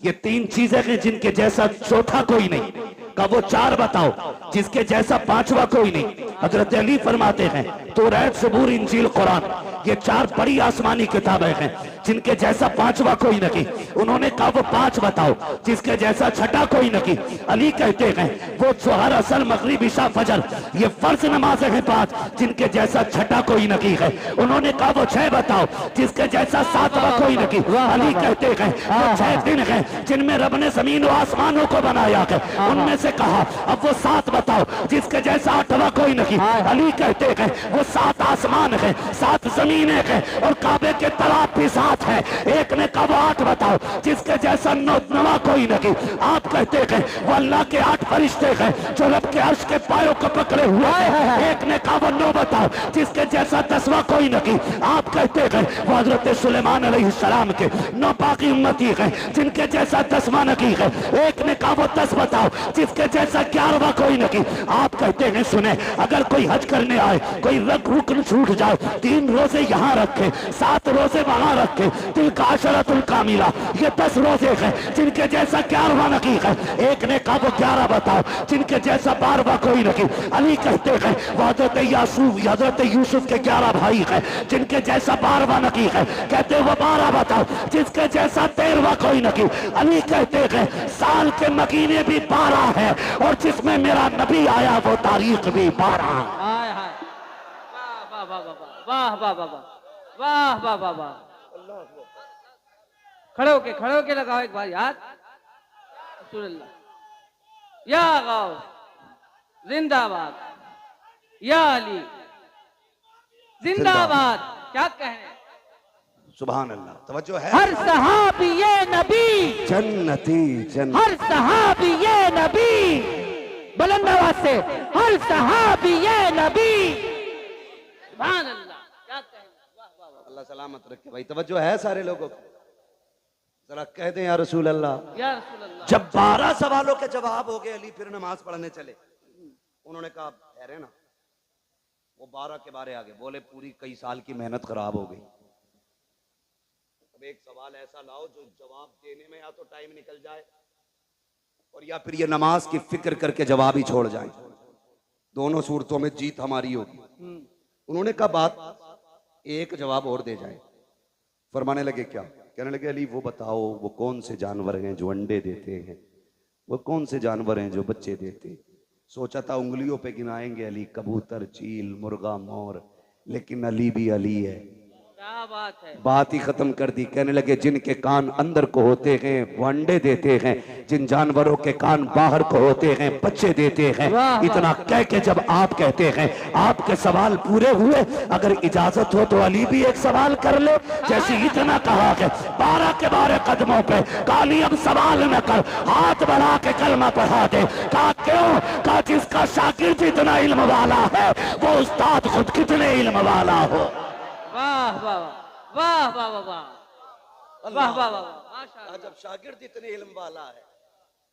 ये तीन चीजें हैं जिनके जैसा चौथा कोई नहीं। का वो चार बताओ जिसके जैसा पांचवा कोई नहीं। हजरत अली फरमाते हैं तौरात ज़बूर इंजील कुरान, ये चार बड़ी आसमानी किताबें हैं जिनके जैसा पांचवा कोई नहीं। उन्होंने कहा वो पांच बताओ जिसके जैसा छठा कोई नहीं। अली कहते हैं वो जोहर असर मगरिब इशा फजर, ये फर्ज नमाजें हैं पांच जिनके जैसा छठा कोई नहीं है। उन्होंने कहा वो छह बताओ जिसके जैसा सातवां कोई नहीं। अली कहते हैं वो छह दिन हैं जिनमें रब ने जमीन और आसमानों को बनाया है। उनमें से कहा अब वो सात बताओ जिसके जैसा आठवां कोई नहीं। अली कहते हैं वो सात आसमान है, सात जमीनें हैं और काबे के तालाब भी साथ है। एक ने कहा वो आठ बताओ जिसके जैसा नवा कोई नहीं। आप कहते हैं वो अल्लाह के आठ फरिश्ते हैं जो रब के अर्श के पायों को पकड़े हुए हैं। एक ने कहा वो नौ बताओ जिसके जैसा दसवां कोई नहीं। आप कहते हैं वो हजरत सुलेमान अलैहिस्सलाम के नौ बाकी उम्मती हैं जिनके जैसा दसवां नहीं है। एक ने कहा वो 10 बताओ जिसके जैसा 11वां कोई नहीं। आप कहते हैं सुने, अगर कोई हज करने आए, कोई रुकन छूट जाए, 3 रोजे यहाँ रखे, 7 रोजे वहां रखे, तिल का अशरतुल कामिला, ये 10 रोजे हैं जिनके जैसा 11वां नहीं है। एक ने कहा वो 11 बताओ जिनके जैसा 12वां कोई नहीं। अली कहते हैं वो हजरत यूसुफ के 11 भाई हैं जिनके जैसा 12वां नहीं है। कहते वो 12 बताओ जिसके जैसा 13वां कोई नहीं। अली कहते हैं साल के महीने भी 12 है और जिसमें मेरा नबी आया वो तारीख भी 12। हाय हाय, वाह वाह वाह वाह वाह वाह वाह वाह वाह वाह। खड़े होके लगाओ एक बार याद। या गौस जिंदाबाद, या अली जिंदाबाद। क्या कहने, सुभान अल्लाह। तवज्जो है। हर सहाबी ये नबी जन्नती जन्नत, हर सहाबी ये नबी, बुलंद आवाज से हर सहाबी ये नबी। सुभान अल्लाह। क्या कहने, वाह वाह वाह। अल्लाह सलामत रखे भाई। तवज्जो है सारे लोगों को, जरा कह दें या रसूल अल्लाह। या रसूल अल्लाह। जब 12 सवालों के जवाब हो गए, अली फिर नमाज पढ़ने चले। उन्होंने कहा ठहरे ना, वो 12 के बारे आगे बोले पूरी कई साल की मेहनत खराब हो गई। अब एक सवाल ऐसा लाओ जो जवाब देने में या तो टाइम निकल जाए और या फिर ये नमाज की फिक्र करके जवाब ही छोड़ जाए। दोनों सूरतों में जीत हमारी होगी। उन्होंने कहा बात एक जवाब और दे जाए। फरमाने लगे क्या? कहने लगे अली वो बताओ वो कौन से जानवर हैं जो अंडे देते हैं, वो कौन से जानवर हैं जो बच्चे देते हैं। सोचा था उंगलियों पे गिनाएंगे अली, कबूतर, चील, मुर्गा, मोर, लेकिन अली भी अली है। क्या बात है। बात ही खत्म कर दी। कहने लगे जिनके कान अंदर को होते हैं वो अंडे देते हैं, जिन जानवरों के कान बाहर को होते हैं बच्चे देते हैं। इतना कह के जब आप कहते हैं आपके सवाल पूरे हुए, अगर इजाजत हो तो अली भी एक सवाल कर ले। जैसे इतना कहा है 12 के 12 कदमों पे, काली अब सवाल न कर, हाथ बढ़ा के कलमा पढ़ा दे। कहा क्यों? कहा जिसका शागिर्द इतना इल्म वाला है वो उस्ताद खुद कितने इल्म वाला हो। वाह वाह वाह वाह वाह वाह वाह वाह वाह। माशाअल्लाह। जब शागिर्द इतने इल्म वाला है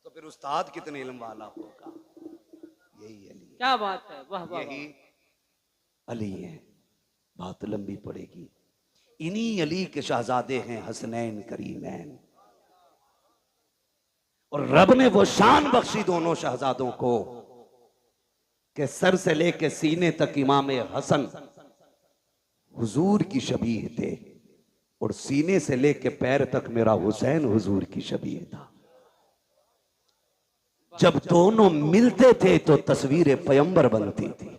तो फिर उस्ताद कितने इल्म वाला होगा। यही अली, क्या बात है। वाह वाह। यही अली है। बात लंबी पड़ेगी। इन्हीं अली के शहजादे हैं हसनैन करीमैन, और रब ने वो शान बख्शी दोनों शहजादों को कि सर से लेके सीने तक इमाम हसन हुजूर की शबीह थे और सीने से लेके पैर तक मेरा हुसैन हुजूर की शबीह था। जब दोनों मिलते थे तो तस्वीर पैगंबर बनती थी,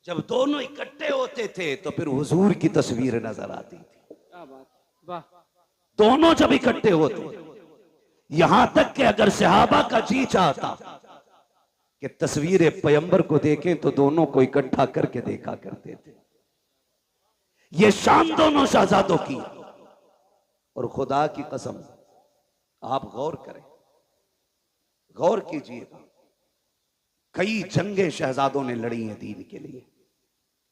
जब दोनों इकट्ठे होते थे तो फिर हुजूर की तस्वीर नजर आती थी। क्या बात। वाह। दोनों जब इकट्ठे होते, यहां तक कि अगर सहाबा का जी चाहता कि तस्वीर पैगंबर को देखें तो दोनों को इकट्ठा करके देखा करते थे। ये शान दोनों शहजादों की। और खुदा की कसम आप गौर करें, गौर कीजिएगा, कई जंगें शहजादों ने लड़ी हैं दीन के लिए,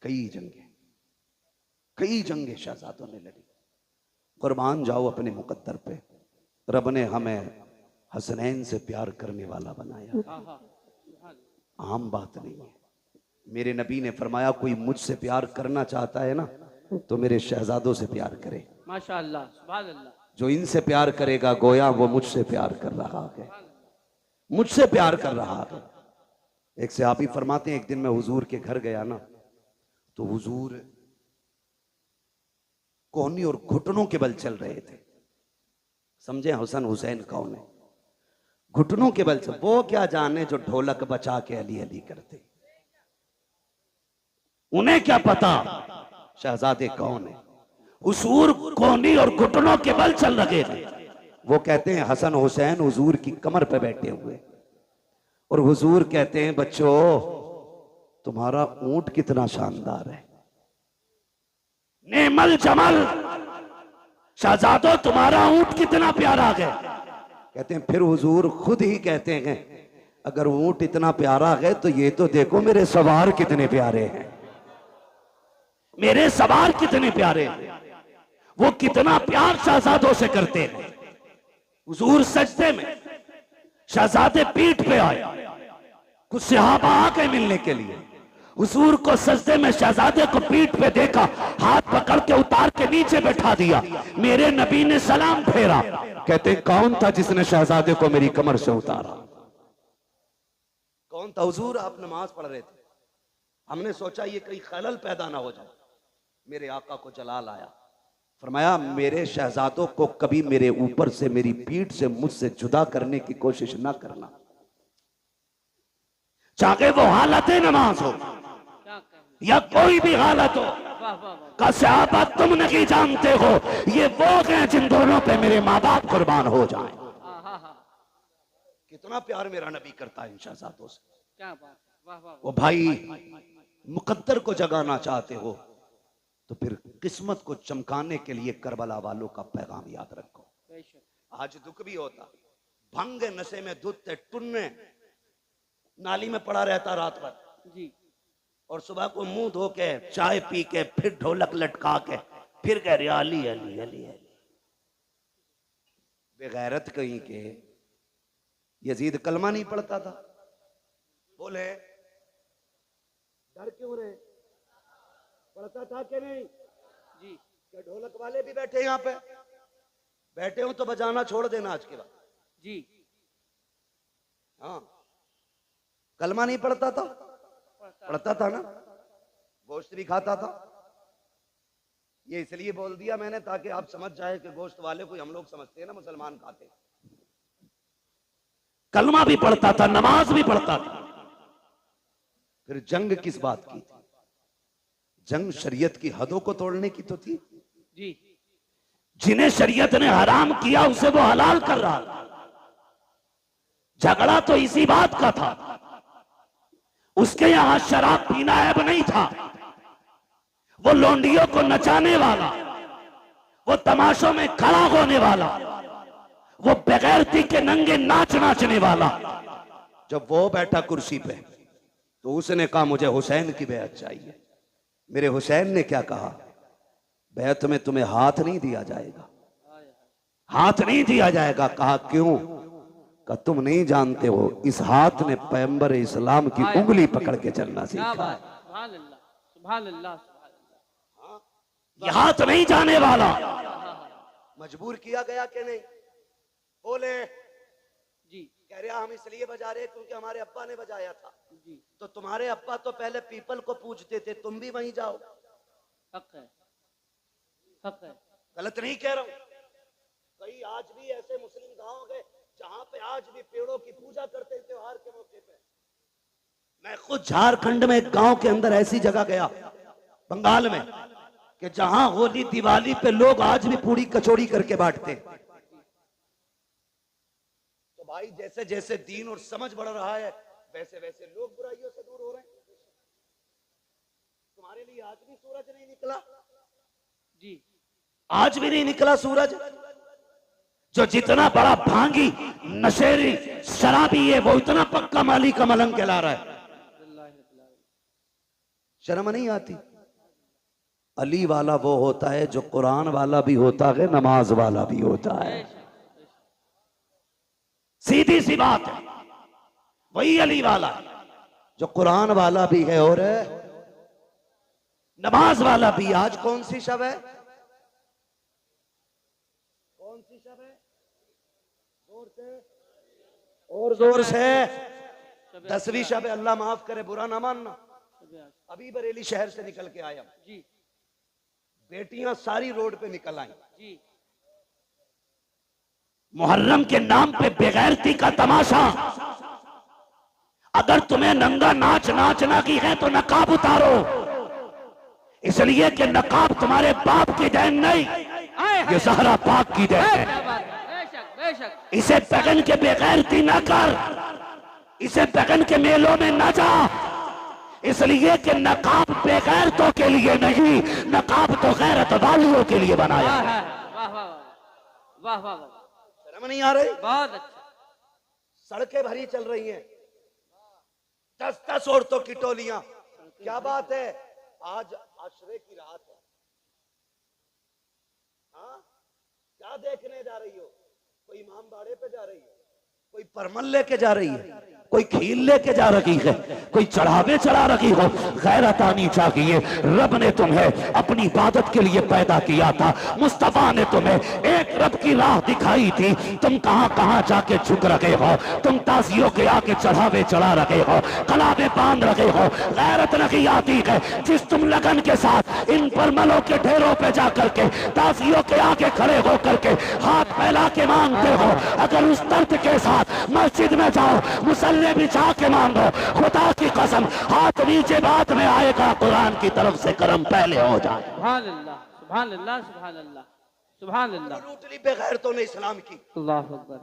कई जंगें शहजादों ने लड़ी। कुर्बान जाओ अपने मुकद्दर पे, रब ने हमें हसनैन से प्यार करने वाला बनाया, आम बात नहीं है। मेरे नबी ने फरमाया कोई मुझसे प्यार करना चाहता है ना तो मेरे शहजादों से प्यार करे। माशाअल्लाह, सुभान अल्लाह। जो इनसे प्यार करेगा गोया वो मुझसे प्यार कर रहा है, मुझसे प्यार कर रहा है। एक सहाबी फरमाते हैं एक दिन मैं हुजूर के घर गया ना तो हुजूर कोहनी और घुटनों के बल चल रहे थे। समझे हसन हुसैन कौन है? घुटनों के बल से। वो क्या जाने जो ढोलक बचा के अली अली करते, उन्हें क्या पता शहजादे कौन है। हुजूर कोहनी और घुटनों के बल चल रहे थे। वो कहते हैं हसन हुसैन हुजूर की कमर पे बैठे हुए और हुजूर कहते हैं बच्चों तुम्हारा ऊंट कितना शानदार है। नेमल जमल, शहजादो तुम्हारा ऊंट कितना प्यारा है। कहते हैं फिर हुजूर खुद ही कहते हैं अगर ऊंट इतना प्यारा है तो ये तो देखो मेरे सवार कितने प्यारे हैं, मेरे सवार कितने प्यारे हैं। वो कितना प्यार शहजादों से करते हैं। हुजूर सजदे में, शहजादे पीठ पे आए, कुछ सहाबा आ गए मिलने के लिए। हुजूर को सजदे में शहजादे को पीठ पे देखा, हाथ पकड़ के उतार के नीचे बैठा दिया। मेरे नबी ने सलाम फेरा। कहते हैं कौन था जिसने शहजादे को मेरी कमर से उतारा? कौन था? हुजूर आप नमाज पढ़ रहे थे, हमने सोचा ये कहीं खलल पैदा ना हो जाए। मेरे आका को जलाल आया, फरमाया मेरे शहजादों को कभी मेरे ऊपर से, मेरी पीठ से, मुझसे जुदा करने की कोशिश ना करना, चाहे वो हालत नमाज हो या कोई भी हालत हो। का सहाबा तुम नहीं जानते हो ये वो हैं जिन दोनों पे मेरे माँ बाप कुर्बान हो जाएं। कितना प्यार मेरा नबी करता है इन शहजादों से। क्या बात, वाह वाह। वो भाई मुकद्दर को जगाना चाहते हो तो फिर किस्मत को चमकाने के लिए करबला वालों का पैगाम याद रखो। आज दुख भी होता, भंग नशे में धुत टुन्ने नाली में पड़ा रहता रात भर जी, और सुबह को मुंह धो के चाय पी के फिर ढोलक लटका के फिर कह रहे अली अली अली अली। बेगैरत कहीं के यजीद कलमा नहीं पढ़ता था, बोले डर क्यों रहे? पढ़ता था कि नहीं जी। क्या ढोलक वाले भी बैठे यहाँ पे? बैठे हो तो बजाना छोड़ देना आज के बाद जी। हाँ, कलमा नहीं पढ़ता था? पढ़ता था ना, गोश्त भी खाता था। ये इसलिए बोल दिया मैंने ताकि आप समझ जाए कि गोश्त वाले को हम लोग समझते हैं ना मुसलमान खाते। कलमा भी पढ़ता था, नमाज भी पढ़ता था। फिर जंग किस बात की थी? जंग शरीयत की हदों को तोड़ने की तो थी जी। जिन्हें शरीयत ने हराम किया उसे वो हलाल कर रहा था। झगड़ा तो इसी बात का था। उसके यहां शराब पीना ऐब नहीं था। वो लोंडियों को नचाने वाला, वो तमाशों में खड़ा होने वाला, वो बेगैरती के नंगे नाच नाचने वाला। जब वो बैठा कुर्सी पे तो उसने कहा मुझे हुसैन की बैत चाहिए। मेरे हुसैन ने क्या कहा? बैत में तुम्हें हाथ नहीं दिया जाएगा, हाथ नहीं दिया जाएगा। कहा क्यों? का तुम नहीं जानते हो इस हाथ ने पैगंबर इस्लाम की उंगली पकड़ के चलना सीखा। सुभान अल्लाह, सुभान अल्लाह, सुभान अल्लाह। यह हाथ नहीं जाने वाला। मजबूर किया गया कि नहीं? बोले जी कह रहा हम इसलिए बजा रहे क्योंकि हमारे अब्बा ने बजाया था। जी। तो तुम्हारे अब्बा तो पहले पीपल को पूजते थे, तुम भी वहीं जाओ। हक है, हक है। गलत नहीं कह रहा हूं। कई आज भी ऐसे मुस्लिम गांव गए जहां पे आज भी पेड़ों की पूजा करते हैं त्योहार के मौके पे। मैं खुद झारखंड में एक गांव के अंदर ऐसी जगह गया बंगाल में कि जहां होली दिवाली पे लोग आज भी पूरी कचौड़ी करके बांटते। तो भाई जैसे जैसे दीन और समझ बढ़ रहा है वैसे वैसे लोग बुराइयों से दूर हो रहे हैं। तुम्हारे लिए आज भी सूरज नहीं निकला? जी। आज भी नहीं निकला सूरज। जो जितना बड़ा भांगी नशेरी शराबी है वो इतना पक्का माली का मलंग कहला रहा है। शर्म नहीं आती? अली वाला वो होता है जो कुरान वाला भी होता है, नमाज वाला भी होता है। सीधी सी बात है, वही अली वाला है जो कुरान वाला भी है और नमाज वाला भी। आज कौन सी शब है? कौन सी शब है? जोर से और जोर से। 10वीं शब है। अल्लाह माफ करे, बुरा ना मानना। अभी बरेली शहर से निकल के आया जी बेटियां सारी रोड पे निकल आई जी। मुहर्रम के नाम पे बेगैरती का तमाशा। अगर तुम्हें नंगा नाच नाचना की है तो नकाब उतारो, इसलिए कि नकाब तुम्हारे बाप की देन नहीं, ये ज़हरा पाक की देन है। बेशक बेशक। इसे पगन के बेगैरती न कर, इसे पगन के मेलों में न जा, इसलिए कि नकाब बेगैरतों के लिए नहीं, नकाब तो गैरत वालियों के लिए बनाया है। वाह वाह वाह वाह वाह। शर्म नहीं आ रही? बहुत अच्छा। सड़कें भरी चल रही हैं, 10-10 औरतों की टोलियां। क्या बात है? आज आशरे की रात है। हाँ, क्या देखने जा रही हो? कोई इमाम बाड़े पे जा रही है, कोई परमल लेके जा रही है, कोई खील लेके जा रही है, कोई चढ़ावे चढ़ा रही हो। गैरत आनी चाहिए। रब ने तुम्हें अपनी इबादत के लिए पैदा किया था, मुस्तफा ने तुम्हें एक रब की राह दिखाई थी। तुम कहां कहां जाके झुक रहे हो, तुम ताजियों के आगे चढ़ावे चढ़ा रहे हो, कलावे बांध रहे हो। गैरत नहीं आती है जिस तुम लगन के साथ इन परमलों के ढेरों पे जाकर के ताजियों के आगे खड़े होकर के हाथ फैला के मांगते हो। अगर उस दर्द के साथ मस्जिद में जाओ, मुसल्ले बिछा के मांगो, खुदा की कसम हाथ नीचे बाद में आएगा, कुरान की तरफ से करम पहले हो जाए। सुभान अल्लाह सुभान अल्लाह सुभान अल्लाह सुभान अल्लाह। लूटली बेगैरतों ने इस्लाम की। अल्लाह अकबर।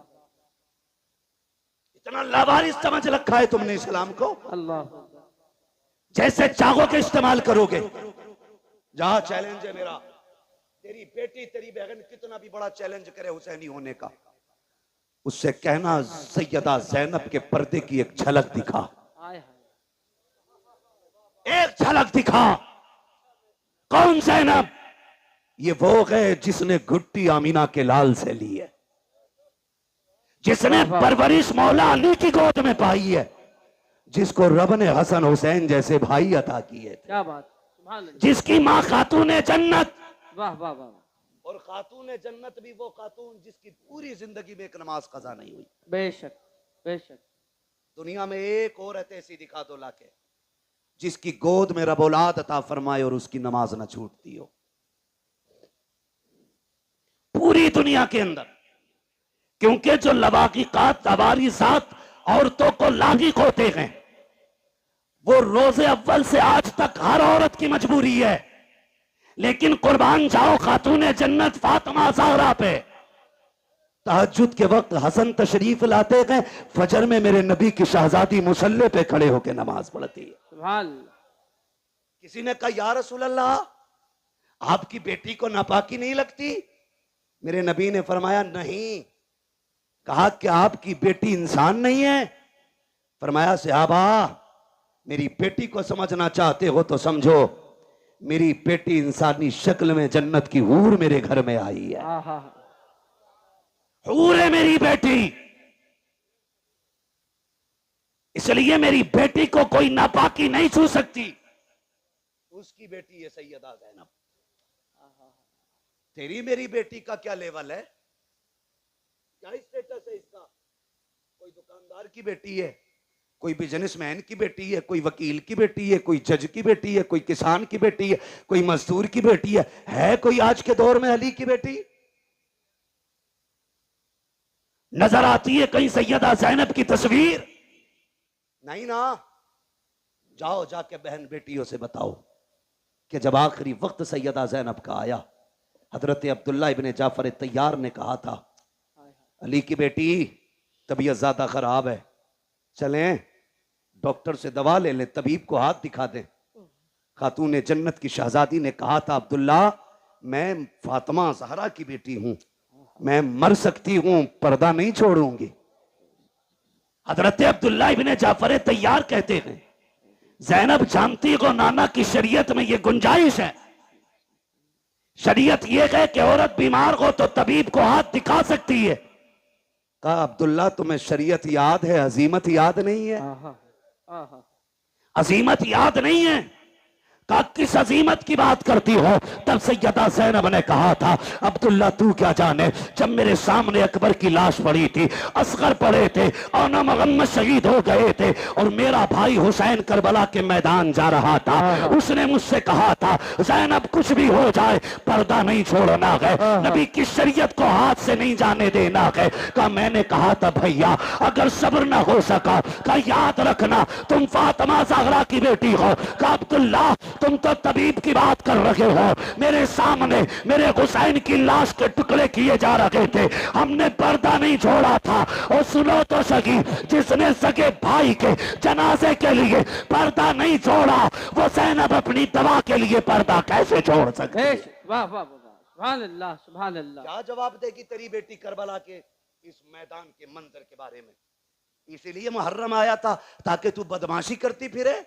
इतना लावारिस समझ रखा है तुमने इस्लाम को। अल्लाह अकबर। जैसे चाहो के इस्तेमाल करोगे। जहां चैलेंज है मेरा, तेरी बेटी तेरी बहन कितना भी बड़ा चैलेंज करे हुसैनी होने का, उससे कहना सैयदा जैनब के पर्दे की एक झलक दिखा, एक झलक दिखा। कौन जैनब? ये वो है जिसने घुट्टी आमीना के लाल से ली है, जिसने परवरिश मौला अली की गोद में पाई है, जिसको रब ने हसन हुसैन जैसे भाई अता किए थे। क्या बात। सुभान अल्लाह। जिसकी माँ खातून जन्नत। वाह वाह वाह। और खातून जन्नत भी वो खातून जिसकी पूरी जिंदगी में एक नमाज कज़ा नहीं हुई। बेशक बेशक। दुनिया में एक औरत ऐसी दिखा दो लाके जिसकी गोद में रब औलाद अता फरमाए और उसकी नमाज न छूटती हो पूरी दुनिया के अंदर। क्योंकि जो लवाकिकात तवारीसात औरतों को लागिक होते हैं, वो रोजे अव्वल से आज तक हर औरत की मजबूरी है। लेकिन कुर्बान जाओ खातून जन्नत फातिमा ज़हरा पे। तहज्जुद के वक्त हसन तशरीफ लाते हैं, फजर में मेरे नबी की शहजादी मुसल्ले पे खड़े होकर नमाज पढ़ती है। सुभान अल्लाह। किसी ने कहा या रसूल अल्लाह, आपकी बेटी को नापाकी नहीं लगती? मेरे नबी ने फरमाया नहीं। कहा कि आपकी बेटी इंसान नहीं है? फरमाया सहाबा, मेरी बेटी को समझना चाहते हो तो समझो, मेरी बेटी इंसानी शक्ल में जन्नत की हूर मेरे घर में आई है। हूर है मेरी बेटी, इसलिए मेरी बेटी को कोई नापाकी नहीं छू सकती। उसकी बेटी है सैयदा ज़ैनब। तेरी मेरी बेटी का क्या लेवल है, क्या स्टेटस है इसका? कोई दुकानदार की बेटी है, कोई बिजनेसमैन की बेटी है, कोई वकील की बेटी है, कोई जज की बेटी है, कोई किसान की बेटी है, कोई मजदूर की बेटी है कोई आज के दौर में अली की बेटी? नजर आती है कहीं सैयदा ज़ैनब की तस्वीर? नहीं ना। जाओ जाके बहन बेटियों से बताओ कि जब आखिरी वक्त सैयदा ज़ैनब का आया, हजरत अब्दुल्ला इब्ने जाफर तैयार ने कहा था, अली की बेटी तबीयत ज्यादा खराब है, चलें डॉक्टर से दवा ले लें, तबीब को हाथ दिखा दें। खातून जन्नत की शहजादी ने कहा था, अब्दुल्ला मैं फातिमा ज़हरा की बेटी हूं, मैं मर सकती हूं, पर्दा नहीं छोड़ूंगी। हजरत अब्दुल्ला इब्ने जाफर तैयार कहते हैं, जैनब जानती को नाना की शरीयत में ये गुंजाइश है। शरीयत ये है कि औरत बीमार हो तो तबीब को हाथ दिखा सकती है। कहा अब्दुल्ला तुम्हें शरीयत याद है, अजीमत याद नहीं है? अजीमत याद नहीं है? कहा किस अजीमत की बात करती हो? तब सैयदा ज़ैनब ने कहा था अब्दुल्ला तू क्या जाने, जब मेरे सामने अकबर की लाश पड़ी थी, असगर पड़े थे और मोहम्मद शहीद हो गए थे और मेरा भाई हुसैन करबला के मैदान जा रहा था, उसने मुझसे कहा था ज़ैनब कुछ भी हो जाए पर्दा नहीं छोड़ना है, नबी की शरीयत को हाथ से नहीं जाने देना है। कहा मैंने कहा था भैया अगर सब्र ना हो सका, कहा याद रखना तुम फातिमा ज़हरा की बेटी हो। कहा अब्दुल्ला तुम तो तबीब की बात कर रहे हो, मेरे सामने मेरे हुसैन की लाश के टुकड़े किए जा रहे थे, हमने पर्दा नहीं छोड़ा था। और सुनो तो सही, जिसने सगे भाई के जनाजे के लिए पर्दा नहीं छोड़ा वो ज़ैनब अपनी दवा के लिए पर्दा कैसे छोड़ सकते? वाह वाह वाह, सुभान अल्लाह सुभान अल्लाह। क्या जवाब देगी तेरी बेटी करबला के इस मैदान के मंजर के बारे में? इसीलिए मुहर्रम आया था ताकि तू बदमाशी करती फिरे।